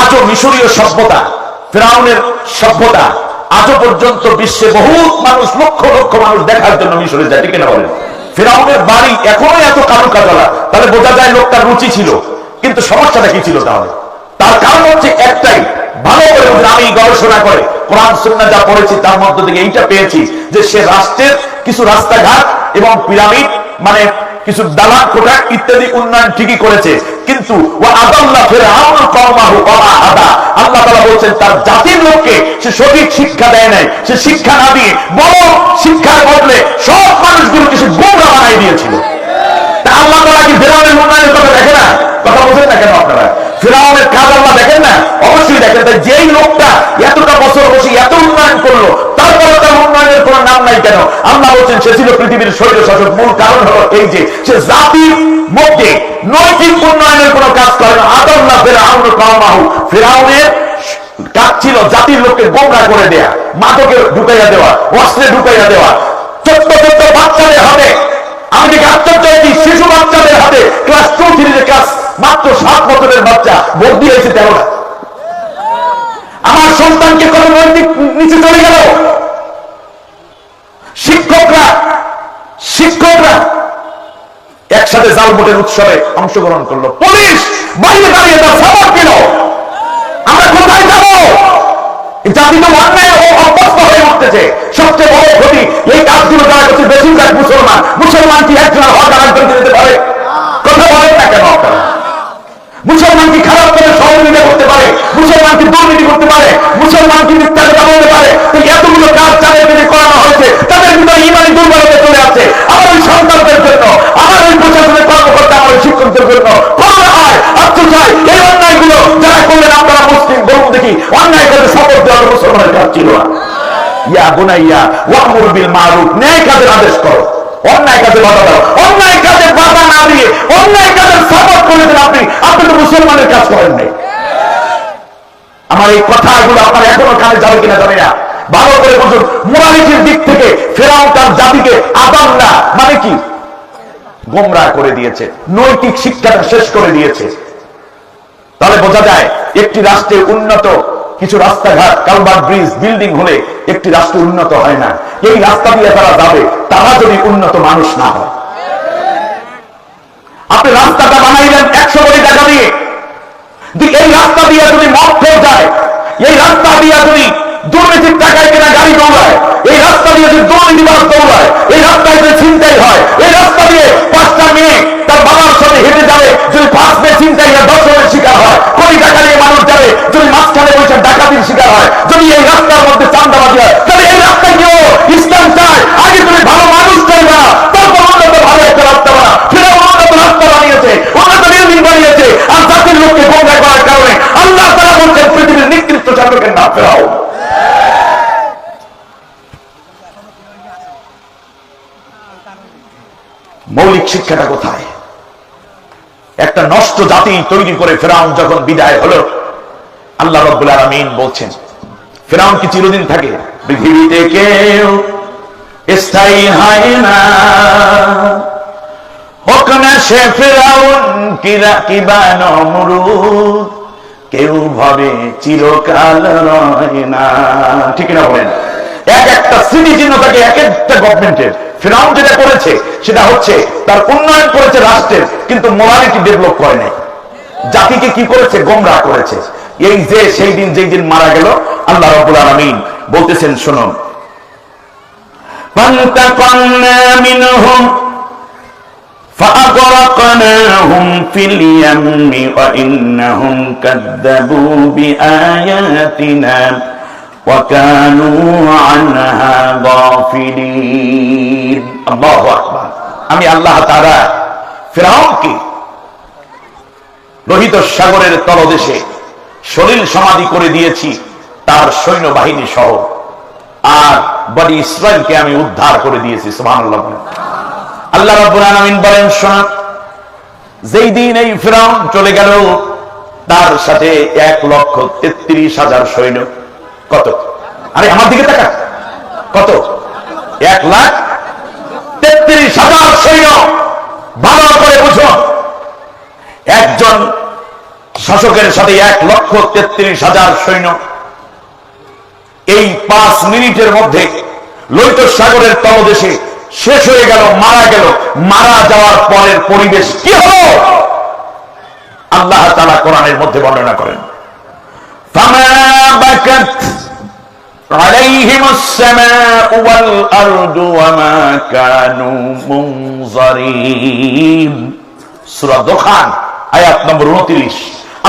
Speaker 1: আজও মিশরীয় সভ্যতা, ফিরআউনের সভ্যতা আজও পর্যন্ত বিশ্বে বহু মানুষ, লক্ষ লক্ষ মানুষ দেখার জন্য মিশরে যায়, ঠিক না বলেন? ফিরআউনের বাড়ি এখনো এত কারুকাজলা, তাহলে বোঝা যায় লোকটার রুচি ছিল। কিন্তু সমস্যাটা কি ছিল তাহলে? তার কারণ হচ্ছে একটাই, ভালো করে আমি গবেষণা করে কোরআন সুন্নাহ যা পড়েছি তার মধ্য থেকে এইটা পেয়েছি যে সে রাষ্ট্রের কিছু রাস্তাঘাট এবং পিরামিড, মানে কিছু দালান কোঠা ইত্যাদি উন্নয়ন ঠিকই করেছে, কিন্তু আল্লাহ তাআলা বলছেন তার জাতির লোককে সে সঠিক শিক্ষা দেয় নাই। সে শিক্ষা না দিয়ে বড় শিক্ষার বদলে সব মানুষগুলোকে সে গোমরাহ বানাই দিয়েছিল। তা আল্লাহ তাআলা কি ফিরআউনের উন্নয়নের কথা দেখে না? কথা বলছেন না কেন আপনারা? ফিরআউনের কাজ আল্লাহ দেখেন না? অবশ্যই দেখেন। তাই যেই লোকটা এতটা বছর বসে এত উন্নয়ন করলো, তারপরে তার উন্নয়নের কোন নাম নাই কেন? আল্লাহ বলছেন সে ছিল পৃথিবীর স্বৈরশাসক। মূল কারণ হলো এই যে সে জাতির মধ্যে নৈতিক উন্নয়নের কোন কাজ করে না। আদাল্লাহ ফিরআউন কওমাহু, ফিরআউনের কাজ ছিল জাতির লোককে গোমরাহ করে দেয়া, মাদকে ঢুকাইয়া দেওয়া, অস্ত্রে ঢুকাইয়া দেওয়া, ছোট্ট ছোট্ট বাচ্চাদের হাতে। আমি দেখে আশ্চর্য হয়েছি, শিশু বাচ্চাদের হাতে, ক্লাস 2-3 ক্লাস মাত্র 7 বছরের বাচ্চা ভোট দিয়েছে 13টা। আমার সন্তানকে কত নৈতিক নিচে চলে গেল। শিক্ষকরা একসাথে জাল ভোটের উৎসবে অংশগ্রহণ করলো, পুলিশ বাইরে দাঁড়িয়ে তার সাপোর্ট দিল। আমরা কোথায় যাব? জাতি তো অন্যায় ও অভ্যস্ত হয়ে উঠতেছে। সবচেয়ে বড় ক্ষতি এই কাজগুলো যারা করছে বেশিরভাগ মুসলমান। মুসলমান কি একজন হক আরেকজনকে দিতে পারে? কথা বলেন না কেন আপনারা? মুসলমান কি খারাপ করে সহযোগিতা করতে পারে? মুসলমান কি দুর্নীতি করতে পারে? মুসলমান কি মিথ্যা কথা বলতে পারে? এতগুলো কাজ যাদের যদি করানো হয়েছে তাদের ভিতরে ইমানি দুর্বলতা চলে আসছে। আমার ওই সন্তানদের জন্য, আমার ওই প্রশাসনের কর্মকর্তা, আমার ওই শিক্ষকদের জন্য করোনা হয়, আত্মচায় এই অন্যায়গুলো যারা করলেন আপনারা মুসলিম বলুন দেখি, অন্যায় করে সাপোর্ট দেওয়ার মুসলমানের কাজ ছিল না। ইয়া বুনাইয়া ওয়ামুর বিল মারুফ, ন্যায় কাজের আদেশ করো, অন্যায় কাজে বাধা দাও। অন্যায় কাজে বাধা না দিয়ে অন্যায় কাজের সাপোর্ট করে দেন আপনি তো মুসলমানের কাজ করেন নাই। আমার এই কথাগুলো আপনার এখনো কানে যাবে কিনা জানি না, ভালো করে বুঝুন। মোরালিটির দিক থেকে ফিরআউন তার জাতিকে আদাল্লাহ মানে কি? গোমরাহ করে দিয়েছে, নৈতিক শিক্ষাটা শেষ করে দিয়েছে। তাহলে বোঝা যায় একটি রাষ্ট্রের উন্নত কিছু রাস্তাঘাট, কালভার্ট, ব্রিজ, বিল্ডিং হলে একটি রাষ্ট্র উন্নত হয় না। এই রাস্তা দিয়ে তারা যাবে, তারা যদি উন্নত মানুষ না হয়। আপনি রাস্তাটা বানাইলেন 100 কোটি টাকা দিয়ে, এই রাস্তা দিয়ে যদি মদ খেয়ে যায়, এই রাস্তা দিয়ে যদি দুর্নীতির টাকায় কেনা গাড়ি দৌড়ায়, এই রাস্তা দিয়ে যদি দুর্নীতিবাজ দৌড়ায়, এই রাস্তায় যদি ছিনতাই হয়, এই রাস্তা দিয়ে 5টা মেয়ে তার বাবার সাথে হেঁটে যাবে, যদি 5 মেয়ে ছিনতাই হয়, 10 জনের শিকার হয়, কোটি টাকা নিয়ে মানুষ যাবে, যদি মাঝখানে বসে ডাকাতির শিকার হয়, যদি এই রাস্তার মধ্যে চাঁদাবাজি হয়, তাহলে এই রাস্তায় কেউ ইসলাম চায়? আগে তুমি ভালো মানুষ চাইবা, তারপর উন্নত ভালো একটা রাস্তা বানা। ফিরে উন্নত রাস্তা বানিয়েছে, উন্নত বিল্ডিং বানিয়েছে, আর জাতির লোককে গোমরাহ করার কারণে আল্লাহ তাআলা বলছেন পৃথিবীর নিকৃষ্ট শাসকের নাম ফিরআউন। মৌলিক শিক্ষাটা কোথায়? একটা নষ্ট জাতি তৈরি করে ফিরআউন যখন বিদায় হলো, আল্লাহ রাব্বুল আলামিন বলছেন ফিরআউন কি চিরদিন থাকে? পৃথিবীতে কেউ স্থায়ী হয় না, হোক না সে ফিরআউন কিবা নমরুদ, কেউ ভাবে চিরকাল রয় না। ঠিক না বলেন? এক একটা স্মৃতিচিহ্ন থাকে এক একটা গভর্নমেন্টের। ফিরআউন যেটা করেছে সেটা হচ্ছে তার উন্নয়ন করেছে রাষ্ট্রের, কিন্তু মোরালিটি ডেভেলপ করে নাই। জাতিকে কি করেছে? গোমরাহ করেছে। এই যে সেই দিন যেই দিন মারা গেল, আল্লাহ রাব্বুল আলামিন বলতেছেন শুনুন, ফান্তাকামনা মিনহুম ফাআগরাকনাহুম ফিল ইয়ামমি ওয়া ইন্নাহুম কাযযাবু বিআয়াতিনা ওয়া কানু আনহা গাফিলিন। আল্লাহু আকবার। আমি আল্লাহ তাআলা ফিরআউনকে লোহিত সাগরের তলদেশে সলিল সমাধি করে দিয়েছি তার সৈন্যবাহিনী সহ, আর বনি ইসরাইলকে আমি উদ্ধার করে দিয়েছি। সুবহানাল্লাহ। আল্লাহ রাব্বুল আলামিন বলেন শোনো, যেই দিন এই ফিরআউন চলে গেল তার সাথে 1,33,000 সৈন্য। কত? আরে আমার দিকে তাকা, কত? 1,33,000 সৈন্য। ভালো করে বুঝো, একজন দশকের সাথে 1,33,000 সৈন্য এই 5 মিনিটের মধ্যে লোহিত সাগরের তলদেশে শেষ হয়ে গেল, মারা গেল। মারা যাওয়ার পরের পরিবেশ কি হলো আল্লাহ তাআলা কোরআনের মধ্যে বর্ণনা করেন। ফামা বাকাত আলাইহিমুস সামাউ ওয়াল আরদু ওয়া মা কানু মুনজারিন। সূরা দুখান আয়াত নম্বর 29।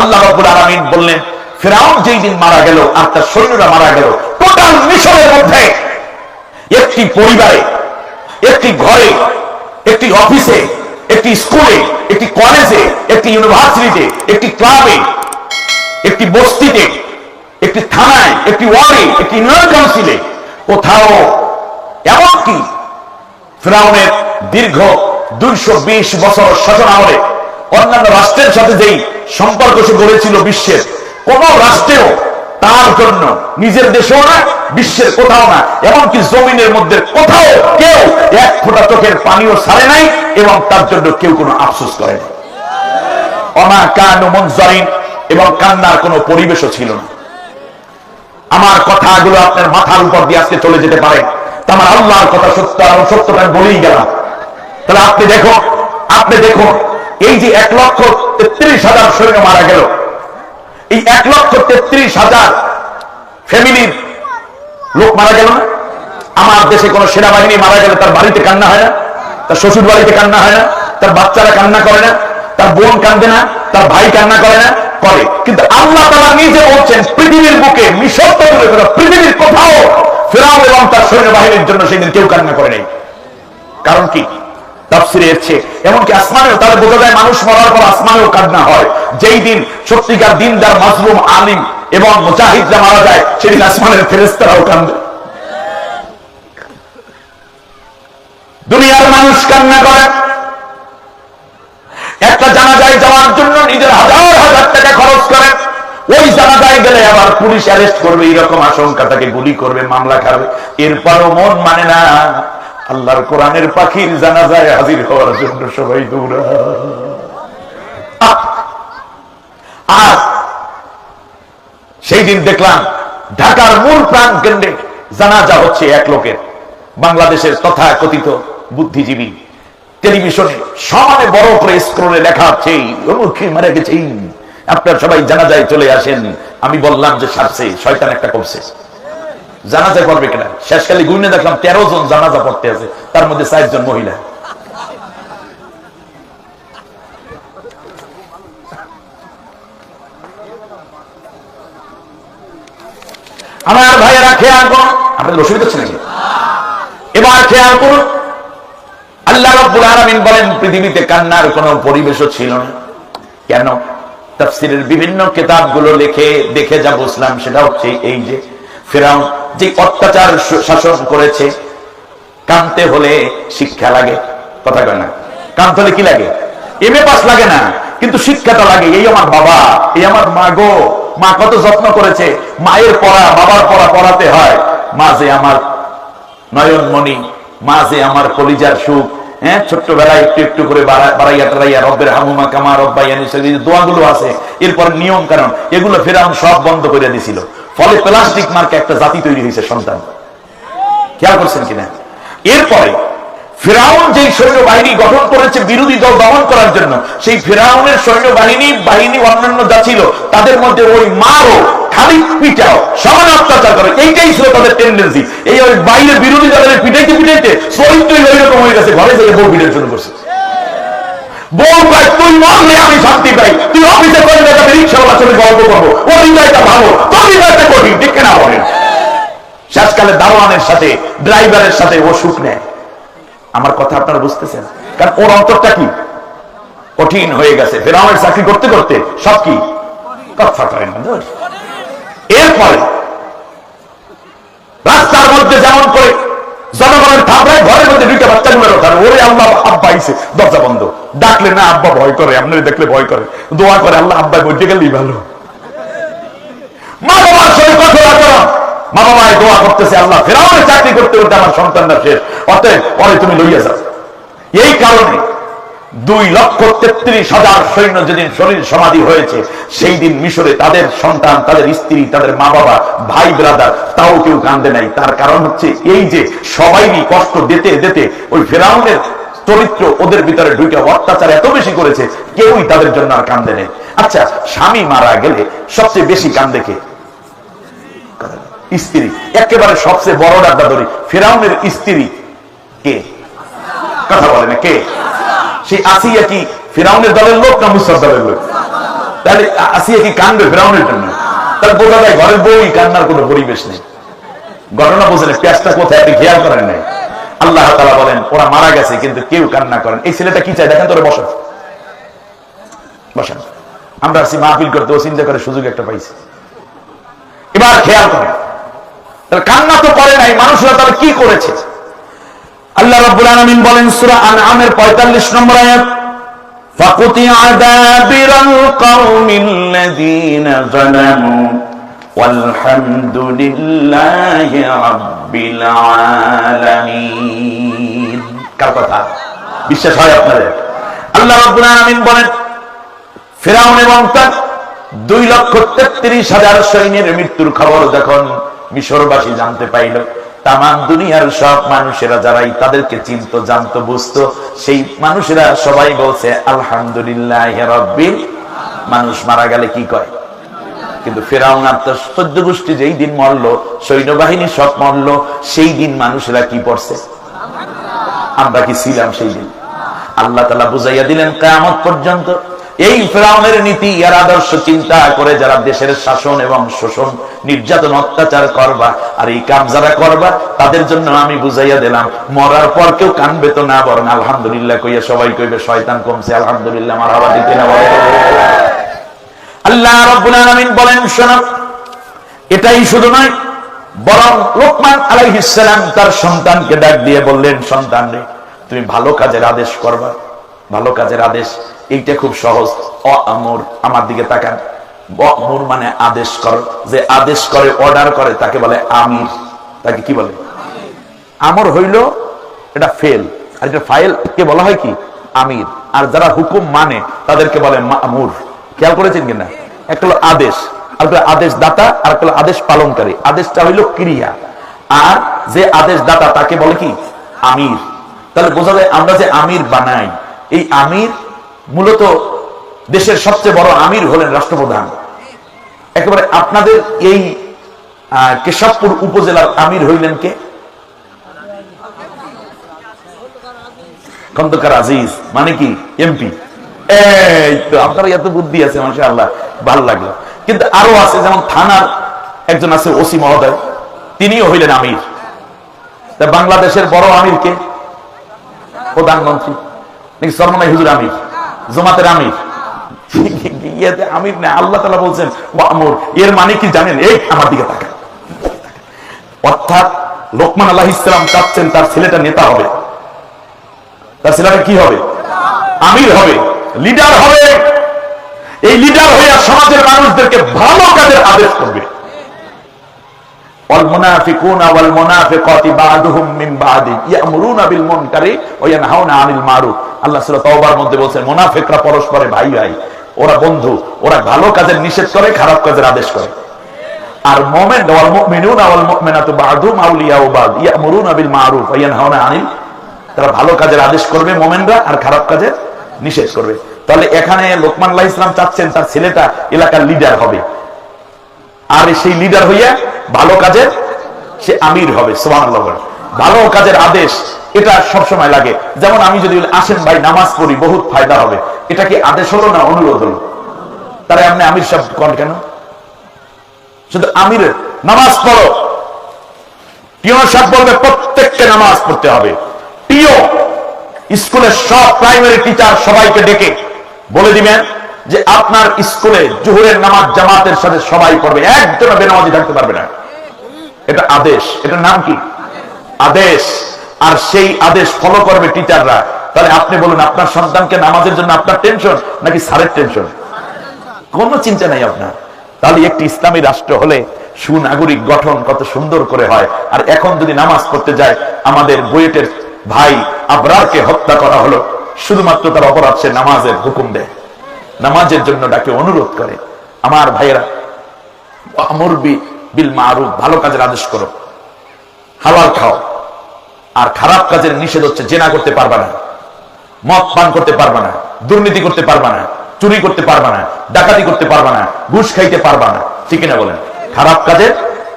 Speaker 1: আল্লাহ রাব্বুল আলামিন বললেন, ফিরআউন যেই দিন মারা গেল আর তার সৈন্যরা মারা গেল, টোটাল মিশরের মধ্যে একটি পরিবারে, একটি ঘরে, একটি অফিসে, একটি স্কুলে, একটি কলেজে, একটি ইউনিভার্সিটিতে, একটি ক্লাবে, একটি বস্তিতে, একটি থানায়, একটি ওয়ার্ডে, একটি ইউনিয়ন কাউন্সিলে, কোথাও এমনকি ফিরআউনের দীর্ঘ 220 বছর শাসন আমলে অন্যান্য রাষ্ট্রের সাথে যেই সম্পর্ক সে গড়েছিল বিশ্বের কোন রাষ্ট্রেও তার জন্য, নিজের দেশেও না, বিশ্বের কোথাও না, এমনকি জমিনের মধ্যে কোথাও কেউ এক ফোঁটা চোখের পানিও ছাড়ে নাই এবং তার জন্য কেউ কোনো আফসোস করে না। ওমা কানু মুনজারিন, এবং কান্নার কোনো পরিবেশও ছিল না। আমার কথাগুলো আপনার মাথার উপর দিয়ে আজকে চলে যেতে পারে, তা আমার আল্লাহর কথা সত্য, এবং সত্যটা আমি বলেই গেলাম। তাহলে আপনি দেখুন এই যে 1,33,000 সৈন্য মারা গেল, এই 1,33,000 ফ্যামিলির লোক মারা গেল না। আমার দেশে কোন সেনাবাহিনী মারা গেলে তার বাড়িতে কান্না হয় না, তার শ্বশুর বাড়িতে কান্না হয় না, তার বাচ্চারা কান্না করে না, তার বোন কান্দে না, তার ভাই কান্না করে না, করে। কিন্তু আল্লাহ তাআলা নিজে বলছেন পৃথিবীর বুকে, মিশর তো দূরে কথা, পৃথিবীর কোথাও ফিরআউন এবং তার সৈন্যবাহিনীর জন্য সেদিন কেউ কান্না করে নাই। কারণ কি? তাফসীরে এসেছে এমনকি আসমানেও, তাহলে বোঝা যায় মানুষ মরার পর আসমানেও কান্না হয়। যেই দিন সত্যিকার দিনদার মাজলুম আলিম এবং মুজাহিদরা মারা যায়, সেদিন আসমানের ফেরেশতারাও কান্দে। দুনিয়ার মানুষ কান্না করে। একটা জানাজায় যাওয়ার জন্য নিজের হাজার হাজার টাকা খরচ করে, ওই জানাজায় গেলে আবার পুলিশ অ্যারেস্ট করবে, এরকম আশঙ্কা, তাকে গুলি করবে, মামলা খাবে। এরপরও মন মানে না আল্লাহর কোরআনের পাখির জানাজায় হাজির হওয়ার জন্য সবাই দৌড়া। আর সেই দিন দেখলাম ঢাকার মূল প্রাণ কেন্দ্রে জানাজা হচ্ছে এক লোকের, বাংলাদেশের তথাকথিত বুদ্ধিজীবী। টেলিভিশনে সমানে বড় করে স্ক্রলে লেখা আছে অমুকে মারা গেছে, আপনার সবাই জানাজায় চলে আসেন। আমি বললাম যে সারছে, শয়তান একটা করছে, জানাজা পড়বে কিনা। শেষকালে গুইনে দেখলাম 13 জন জানাজা পড়তে আছে, তার মধ্যে 4 জন মহিলা। আমার ভাইয়েরা খেয়াল করুন, আপনাদের অসুবিধা হচ্ছে নাকি? এবার খেয়াল করুন, আল্লাহ রাব্বুল আলামিন বলেন পৃথিবীতে কান্নার কোনো পরিবেশও ছিল না। কেন? তাফসীরের বিভিন্ন কিতাবগুলো দেখে যা বুঝলাম সেটা হচ্ছে এই যে ফিরআউন যে অত্যাচার শাসন করেছে, কানতে হলে শিক্ষা লাগে, কথা কয় না? কানতে হলে কি লাগে? এমএ পাস লাগে না, কিন্তু শিক্ষাটা লাগে। এই আমার বাবা, এই আমার মা গো, মা কত যত্ন করেছে, মায়ের পড়া বাবার পড়া পড়াতে হয়। মা যে আমার নয়নমণি, মা যে আমার কলিজার সুখ। হ্যাঁ, ছোট্টবেলায় একটু একটু করে বাড়াইয়া টাড়াইয়া রব্বের হামুমা কামা রব্বায়ানি, দোয়াগুলো আছে, এরপর নিয়ম কারণ, এগুলো ফিরআউন সব বন্ধ করে দিয়েছিল। ফলে প্লাস্টিক মার্কে একটা জাতি তৈরি হয়েছে সন্তান। খেয়াল করছেন কিনা? এরপরে ফিরআউন যে সৈন্যবাহিনী গঠন করেছে বিরোধী দল দমন করার জন্য, সেই ফিরআউনের সৈন্যবাহিনী অন্যান্য যা ছিল তাদের মধ্যে ওই মারও, খালি পিটাও, সমান অত্যাচার করে, এইটাই ছিল তাদের টেন্ডেন্সি। এই ওই বাইরে বিরোধী দলের পিটাইতে পিটাইতে চরিত্রই ওইরকম হয়ে গেছে, ঘরে থেকে বউ পিটার শুরু করছে। বউ পাই তুই মরলে আমি শান্তি পাই, তুই অফিসে করে দেখ, আমি রিক্সাওয়ালা চলে গল্প করবো, ও হৃদয়টা ভালো, তোর হৃদয়টা কঠিন, ঠিক কেনা বলেন? শেষকালে দারোয়ানের সাথে, ড্রাইভারের সাথে ও সুখ নেয়। আমার কথা আপনারা বুঝতেছেন? কারণ ওর অন্তরটা কি কঠিন হয়ে গেছে। ফিরআউনের চাকরি করতে করতে সব কি কথা কয় না। এরপরে রাস্তার মধ্যে যেমন করে জনগণের থাপড়ায় ঘরের মধ্যে 2টা বাচ্চা গুলো রাখা, ওরে আল্লাহ আব্বা আইছে, দরজা বন্ধ, ডাকলে না আব্বা ভয় করে, আপনারা দেখলে ভয় করে, দোয়া করে আল্লাহ আব্বা বলতে গেলেই ভালো। মা বাবার সঙ্গে কথা আচরণ, মা বাবায় দোয়া করতেছে আল্লাহ ফিরআউনের চাকরি করতে করতে আমার সন্তানরা শেষ, অতএব পরে তুমি লইয়া যাও। এই কারণে 2,33,000 সৈন্য যেদিন শরীর সমাধি হয়েছে, সেই দিন মিশরে তাদের সন্তান, তাদের স্ত্রী, তাদের মা বাবা, ভাই ব্রাদার, তাও কেউ কান্দে নাই। তার কারণ হচ্ছে এই যে সবাই কষ্ট দিতে দিতে ওই ফেরাউনের চরিত্র ওদের ভিতরে ঢুকে অত্যাচার এত বেশি করেছে, কেউই তাদের জন্য আর কান্দে নেই। আচ্ছা, স্বামী মারা গেলে সবচেয়ে বেশি কান্দে কে? স্ত্রী। একেবারে সবচেয়ে বড় ডাক্তার ধরি, ফেরাউনের স্ত্রী কে? কথা বলে না কে? সেই আসিয়া কি ফেরাউনের দলের লোক না মুসার দলের লোক? তাহলে আসিয়া কি কান্দবে ফেরাউনের জন্য? তাহলে বোঝা যায় ঘরের বউই কান্নার কোনো পরিবেশ নেই। ঘটনা বোঝেন, পেঁচটা কোথায় আপনি খেয়াল করেন নাই। আল্লাহ তাআলা বলেন ওরা মারা গেছে কিন্তু কেউ কান্না করেন। এই ছেলেটা কি চাই দেখেন, তোরে বসেন বসেন। আমরা আসি মাহফিল করতে, ও চিন্তা করে সুযোগ একটা পাইছি। এবার খেয়াল করেন, কান্না তো করে নাই, মানুষরা তারা কি করেছে? আল্লাহ রাব্বুল আলামিন বলেন সূরা আনআমের 45 নম্বর আয়াত, ফাকুতিয়া দাবিরাল কওমিল্লাযীনা যালামু ওয়ালহামদুলিল্লাহি রাব্বিল আলামিন। কার কথা বিশ্বাস হয় আপনাদের? আল্লাহ রাব্বুল আলামিন বলেন ফিরআউন এবং তার 2,33,000 সৈন্যের মৃত্যুর খবর যখন মিশরবাসী জানতে পাইল, তাম দুনিয়ার সব মানুষেরা যারাই তাদেরকে চিনত, জানতো, বুঝতো, সেই মানুষেরা সবাই বলছে আলহামদুলিল্লাহ রাব্বিল। মানুষ মারা গেলে কি কয়? কিন্তু ফেরাউন আর তার 14 গোষ্ঠী যেই দিন মরল, সৈন্যবাহিনী সব মরল, সেই দিন মানুষেরা কি পড়ছে? আমরা কি ছিলাম সেই দিন? আল্লাহ তাআলা বুঝাইয়া দিলেন কিয়ামত পর্যন্ত এই ফেরাউনের নীতি আর আদর্শ চিন্তা করে যারা দেশের শাসন এবং শোষণ, নির্যাতন, অত্যাচার করবা, আর এই কাম যারা করবা, তাদের জন্য আমি বুঝাইয়া দিলাম মরার পর কেউ কানবে তো না, বরং আলহামদুলিল্লাহ কইয়া সবাই কইবে শয়তান কমছে, আলহামদুলিল্লাহ মারহাবা দিতে না। আল্লাহ রাব্বুল আলামিন বলেন শোনো, এটাই শুধু নয়, বরং লোকমান আলাইহিস সালাম তার সন্তানকে ডাক দিয়ে বললেন, সন্তান রে, তুমি ভালো কাজের আদেশ করবা। ভালো কাজের আদেশ এইটা খুব সহজ। অআমর, আমার দিকে তাকান। অআমর মানে আদেশ কর। যে আদেশ করে, অর্ডার করে, তাকে বলে আমির। তাকে কি বলে? আমর হইল এটা ফেল, আর এটা ফাইল কে বলা হয় কি? আমির। আর যারা হুকুম মানে তাদেরকে বলে মামুর। খেয়াল করেছেন কিনা? একটা হলো আদেশ, আর একটা আদেশ দাতা, আর একটা হলো আদেশ পালনকারী। আদেশটা হইল ক্রিয়া, আর যে আদেশ দাতা তাকে বলে কি? আমির। তাহলে বোঝা যায় আমরা যে আমির বানাই, এই আমির মূলত দেশের সবচেয়ে বড় আমির হলেন রাষ্ট্রপ্রধান। একেবারে আপনাদের এই কেশবপুর উপজেলার আমির হইলেন কে? খন্দকার আজিজ, মানে কি? এমপি। এই তো আপনার এত বুদ্ধি আছে, মাশাআল্লাহ, ভালো লাগলো। কিন্তু আরো আছে, যেমন থানার একজন আছে ওসি মহোদয়, তিনিও হইলেন আমির। বাংলাদেশের বড় আমির কে? প্রধানমন্ত্রী নাকি সরমনাই হুজুর আমির? জামাতের আমির? আমির না। আল্লাহ তাআলা বলছেন ওয়ামুর, এর মানে কি জানেন? এই আমার দিকে তাকান। অর্থাৎ লোকমান আলাইহিস সালাম চাচ্ছেন তার ছেলেটা নেতা হবে, তার ছেলেটা কি হবে? আমির হবে, লিডার হবে। এই লিডার হয়ে সমাজের মানুষদেরকে ভালো কাজের আদেশ করবে। والمنافقون والمنافقات بعضهم من بعض يأمرون بالمنكر وينهون عن المعروف। আল্লাহ সূরা তাওবার মধ্যে বলেন মুনাফিকরা পরস্পরে ভাই ভাই, ওরা বন্ধু, ওরা ভালো কাজের নিষেধ করে, খারাপ কাজের আদেশ করে। আর মুমিন ওয়াল মুমিনুনা ওয়াল মুমিনাতু বা'দুহুম আউলিয়াউ বা'দ ইয়ামুরুনা বিল মা'রুফ ওয়া ইয়ানহাউনা আনিল। তারা ভালো কাজের আদেশ করবে মুমিনরা, আর খারাপ কাজের নিষেধ করবে। তাহলে এখানে লোকমান আলাইহিস সালাম চাচ্ছেন তার ছেলেটা এলাকার লিডার হবে, আর সেই লিডার হইয়া ভালো কাজের সে আমির হবে। সুবহানাল্লাহ। ভালো কাজের আদেশ এটা সবসময় লাগে। যেমন আমি যদি আসেন ভাই নামাজ পড়ি, বহুত ফায়দা হবে, এটা কি আদেশ হলো না অনুরোধ হলো? তারা আপনি আমির সাহেব কোন কেন? শুধু আমির নামাজ পড়ো, পিয়ন সাহেব বলবে প্রত্যেককে নামাজ পড়তে হবে। পিও স্কুলের সব প্রাইমারি টিচার সবাইকে ডেকে বলে দিবেন যে আপনার স্কুলে জোহরের নামাজ জামাতের সাথে সবাই পড়বে, একজনও বেনামাজি থাকতে পারবে না। এটা আদেশ। এটার নাম কি? আদেশ। আর সেই আদেশ ফলো করবে টিচাররা। তাহলে আপনি বলুন, আপনার সন্তানকে নামাজের জন্য আপনার টেনশন নাকি স্যারের টেনশন? কোনো চিন্তা নাই আপনার। তাহলে একটি ইসলামী রাষ্ট্র হলে সুনাগরিক গঠন কত সুন্দর করে হয়। আর এখন যদি নামাজ পড়তে যায়, আমাদের বুয়েটের ভাই আবরারকে হত্যা করা হলো, শুধুমাত্র তার অপরাধ সে নামাজের হুকুম দেয়, নামাজের জন্য ডাকে, অনুরোধ করে। আমার ভাইয়েরা, আমর বিল মারুফ, ভালো কাজের আদেশ করো, হালাল খাও। আর খারাপ কাজের নিষেধ হচ্ছে জেনা করতে পারবা না, মদ পান করতে পারবা না, দুর্নীতি করতে পারবা না, চুরি করতে পারবা না, ডাকাতি করতে পারবা না, ঘুষ খাইতে পারবা না। ঠিক না বলেন? খারাপ কাজের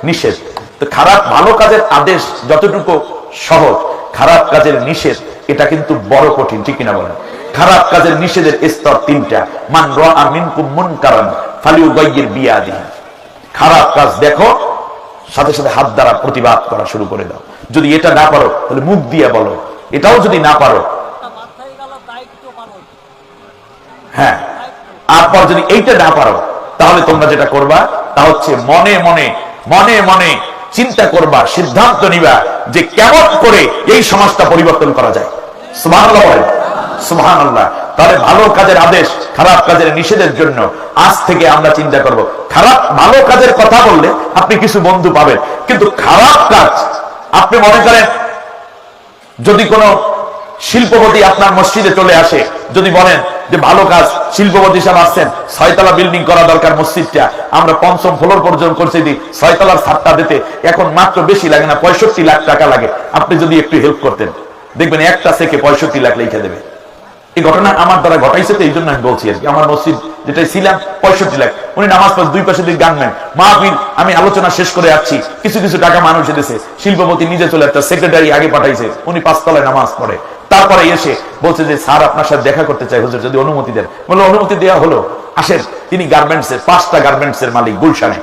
Speaker 1: নিষেধ। তো খারাপ ভালো কাজের আদেশ যতটুকু সহজ, খারাপ কাজের নিষেধ এটা কিন্তু বড় কঠিন। ঠিক না বলেন? খারাপ কাজের নিষেধের স্তর তিনটা। মান রাআ মিনকুম মুনকারান ফালিয়ুগাইয়ির বিয়াদিহি। খারাপ কাজ দেখো, সাথে সাথে হাত দ্বারা প্রতিবাদ করা শুরু করে দাও। যদি এটা না পারো তাহলে মুখ দিয়ে বলো, এটাও যদি না পারো, হ্যাঁ, তারপর যদি এইটা না পারো তাহলে তোমরা যেটা করবা তা হচ্ছে মনে মনে মনে মনে চিন্তা করবা, সিদ্ধান্ত নিবা যে কেমন করে এই সমাজটা পরিবর্তন করা যায়। সুবহানাল্লাহ বলেন, সুবহানাল্লাহ। তাহলে ভালো কাজের আদেশ, খারাপ কাজের নিষেধের জন্য আজ থেকে আমরা চিন্তা করব। খারাপ ভালো কাজের কথা বললে আপনি কিছু বন্ধু পাবেন, কিন্তু খারাপ কাজ আপনি মনে করেন, যদি কোনো শিল্পপতি আপনার মসজিদে চলে আসে, যদি বলেন যে ভালো কাজ, শিল্পপতি সাহেব আসছেন, 6 তলা বিল্ডিং করা দরকার মসজিদটা, আমরা 5ম ফ্লোর পর্যন্ত করতে দিই, 6 তলার ছাদটা দিতে এখন মাত্র বেশি লাগে না, 65 লাখ টাকা লাগে, আপনি যদি একটু হেল্প করতেন, দেখবেন একটা থেকে 65 লাখ লিখে দেবে। এই ঘটনা আমার দ্বারা ঘটাইছে, তো এই জন্য আমি বলছি আর কি। আমার মসজিদ যেটাই ছিলাম 65 লাখ, উনি নামাজ পড়ে 2 পাশে দিক গান নেন, মাহফিল আমি আলোচনা শেষ করে যাচ্ছি, কিছু কিছু টাকা মানুষ দিয়েছে, শিল্পপতি নিজে চলে একটা সেক্রেটারি আগে পাঠাইছে, উনি 5 তলায় নামাজ পড়ে, তারপরে এসে বলছে যে স্যার আপনার সাথে দেখা করতে চাই হুজুর, যদি অনুমতি দেন। বললো অনুমতি দেওয়া হলো, আসেন। তিনি গার্মেন্টসের 5টা গার্মেন্টসের মালিক গুলশানে,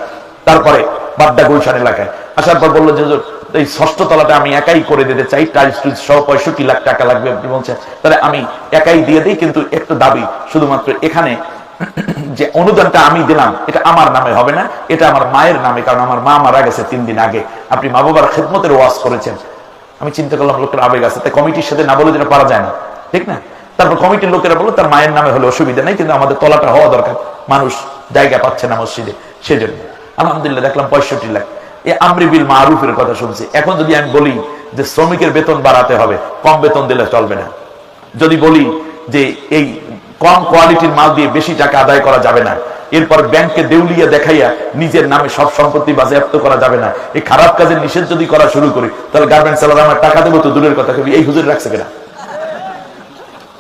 Speaker 1: তারপরে বাড্ডা গুলশান এলাকায়। আসার পর বললো যে হুজুর এই 6ষ্ঠ তলাটা আমি একাই করে দিতে চাই, টাইলস টুইলস সহ 65 লাখ টাকা লাগবে। আপনি বলছেন তাহলে আমি একাই দিয়ে দিই, কিন্তু একটু দাবি, শুধুমাত্র এখানে যে অনুদানটা আমি দিলাম এটা আমার নামে হবে না, এটা আমার মায়ের নামে, কারণ আমার মা মারা গেছে 3 দিন আগে, আপনি মা বাবার খেদমতের ওয়াজ করেছেন। আমি চিন্তা করলাম লোকের আবেগ আছে, তাই কমিটির সাথে না বলে যেটা পারা যায় না, ঠিক না? তারপর কমিটির লোকেরা বললো তার মায়ের নামে হলে অসুবিধা নেই, কিন্তু আমাদের তলাটা হওয়া দরকার, মানুষ জায়গা পাচ্ছে না মসজিদে, সেজন্য। আলহামদুলিল্লাহ দেখলাম 65 লাখ। এই আমরি বিল মারুফের কথা শুনছি। এখন যদি আমি বলি যে শ্রমিকের বেতন বাড়াতে হবে, কম বেতন দিলে চলবে না। যদি বলি যে এই কম কোয়ালিটির মাল দিয়ে বেশি টাকা আদায় করা যাবে না, এরপর ব্যাংকে দেউলিয়া দেখাইয়া নিজের নামে সব সম্পত্তি বাজেয়াপ্ত করা যাবে না, এই খারাপ কাজের নিষেধ যদি করা শুরু করি, তাহলে গার্মেন্টস চালার আমার টাকা দেবো তো দূরের কথা, কবি এই হুজুর রাখছে কিনা?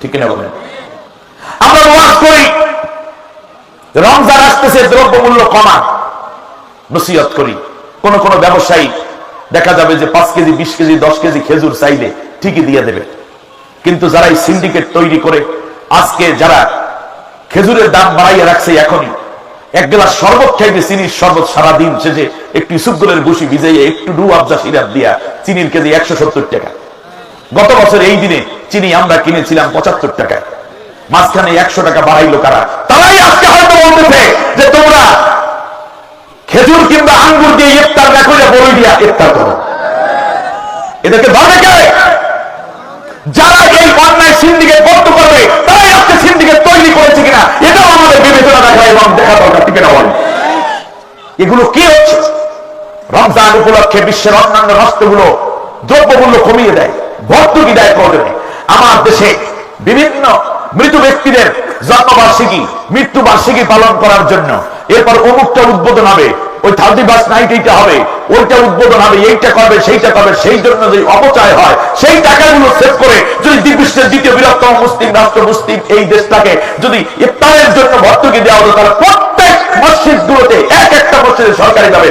Speaker 1: ঠিক কিনা বলেন? আমরা ওয়াজ করি রমজান আসতেছে, দ্রব্যমূল্য কমা, নসিহত করি। কোন কোন ব্যবসায়ী দেখা যাবে যে 5 কেজি 20 কেজি 10 কেজি খেজুর চাইলে ঠিকই দিয়ে দেবে, কিন্তু যারা এই সিন্ডিকেট তৈরি করে আজকে যারা খেজুরের দাম বাড়াইয়া রাখছে, এখনই 1 গ্লাস শরবত খাইবে, চিনির শরবত সারাদিন শেষে একটু ইসুফগুলের ভুসি ভিজাইয়া একটু ডু আফজা সিরাপ দিয়া চিনির কেজি 170 টাকা। গত বছর এই দিনে চিনি আমরা কিনেছিলাম 75 টাকায়, মাঝখানে 100 টাকা বাড়াইলো কারা? তারাই আজকে হয়তো বলতেছে যে তোমরা খেজুর কিংবা আঙ্গুর দিয়ে ইফতার দেখো, যে বই দিয়া ইফতার করো। এদেরকে ধরবে কে? যারা এই অন্যায় সিন্ডিকেট বন্ধ করবে, তারাই আজকে সিন্ডিকেট তৈরি করেছে কিনা এটাও আমাদের বিবেচনা দেখা এবং দেখা দরকার। ঠিক না বলেন? এগুলো কি হচ্ছে? রমজান উপলক্ষে বিশ্বের অন্যান্য রাষ্ট্রগুলো দ্রব্যমূল্য কমিয়ে দেয়, ভর্তুকি দেয় প্রয়োজনে। আমার দেশে বিভিন্ন মৃত ব্যক্তিদের জন্মবার্ষিকী, মৃত্যুবার্ষিকী পালন করার জন্য এরপর অমুকটা উদ্বোধন হবে, ওই 31st নাইট এইটা হবে, ওইটা উদ্বোধন হবে, এইটা করবে সেইটা করবে। সেই জন্য যদি অপচয় হয়, সেই টাকাগুলো সেভ করে যদি বিশ্বের 2য় বৃহত্তম মুসলিম রাষ্ট্র মুসলিম এই দেশটাকে যদি ইফতারের জন্য ভর্তুকি দেওয়া হতো, তাহলে প্রত্যেক মসজিদ গুলোতে এক একটা মসজিদে সরকারি ভাবে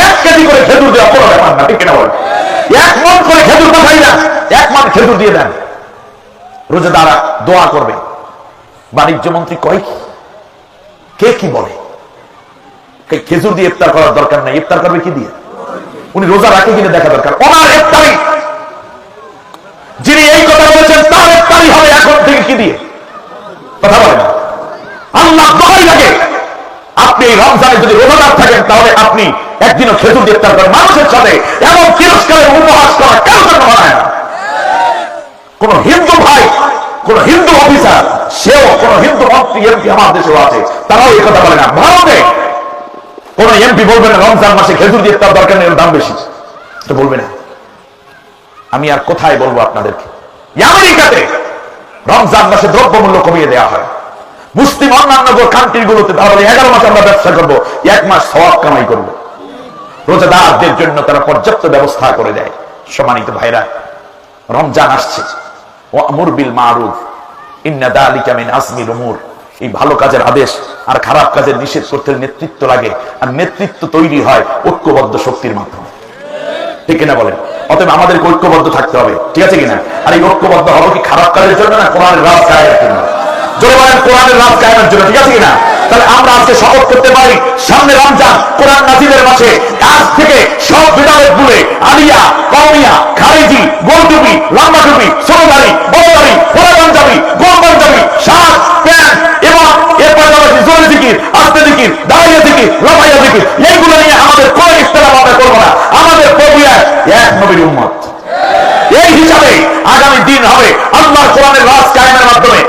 Speaker 1: 1 কেজি করে খেজুর দেওয়া কোনো ব্যাপার না। ঠিক না বলেন? 1 মণ করে খেজুর পাঠাই না, 1 মণ খেজুর দিয়ে দেন, রোজাদারা দোয়া করবে। বাণিজ্য মন্ত্রী কয় কি, কে কি বলে? খেজুর দিয়ে ইফতার করার দরকার নাই, ইফতার করবে কি দিয়ে? উনি রোজা রাখে কিনা দেখা দরকার। ওনার ইফতারি, যিনি এই কথা বলেছেন তার ইফতারি হবে এখন থেকে কি দিয়ে? কথা বলেন। আল্লাহ দোহাই লাগে, আপনি এই রমজানে যদি রোজাদার থাকেন তাহলে আপনি একদিনও খেজুর দিয়ে ইফতার করেন মানুষের সাথে, এমন তিরস্কারের উপহাস করা কেন জন্য বানায় না? কোন হিন্দু ভাই, কোন হিন্দু অফিসার, সেও কোন হিন্দু মন্ত্রী এমপি আমার দেশেও আছে, তারাও এই কথা বলে না। ভারতে কোন এমপি বলবে না রমজান মাসে খেজুর দিয়ে তার দরকার নেই, দাম বেশি, এটা বলবে না। আমি আর কোথায় বলবো আপনাদেরকে? আমেরিকাতে রমজান মাসে দ্রব্যমূল্য কমিয়ে দেওয়া হয়। মুসলিম অন্যান্য কান্ট্রি গুলোতে তাহলে 11 মাস আমরা ব্যবসা করবো, 1 মাস সওয়াব কামাই করবো। রোজাদারদের জন্য তারা পর্যাপ্ত ব্যবস্থা করে দেয়। সম্মানিত ভাইরা, রমজান আসছে, ওয়ামুর বিল মারুফ ইন্না যালিকা মিন আজমিল উমুর। এই ভালো কাজের আদেশ আর খারাপ কাজের নিষেধ করতে নেতৃত্ব লাগে, আর নেতৃত্ব তৈরি হয় ঐক্যবদ্ধ শক্তির মাধ্যমে। ঠিক কিনা বলেন? অতএব আমাদেরকে ঐক্যবদ্ধ থাকতে হবে, ঠিক আছে কিনা? আর এই ঐক্যবদ্ধ হবো কি খারাপ কাজের জন্য না কোরআনের রাজ কায়েমের জন্য? জোরে বলেন, কোরআনের রাজ কায়েমের জন্য, ঠিক আছে কিনা? তাহলে আমরা আজকে শপথ করতে পারি, সামনে রমজান, কোরআন নাজিলের মাসে আজ থেকে সব বিদাত ভুলে আলিয়া, কওমিয়া, খারিজি, গোল টুপি, লম্বা টুপি, ছোট দাড়ি, বড় দাড়ি, পোড়া পাঞ্জাবি, গোল পাঞ্জাবি, শার্ট, প্যান্ট এবং এর পাশাপাশি জোরে জিকির, আস্তে জিকির, দাঁড়িয়ে জিকির, লাফাইয়া জিকির, এইগুলো নিয়ে আমাদের কোনো ইখতিলাফ আমরা করবো না। আমাদের প্রভু এক নবীর উম্মত। এই হিসাবে আগামী দিন হবে আল্লাহর কোরআনের রাজ কায়েমের মাধ্যমে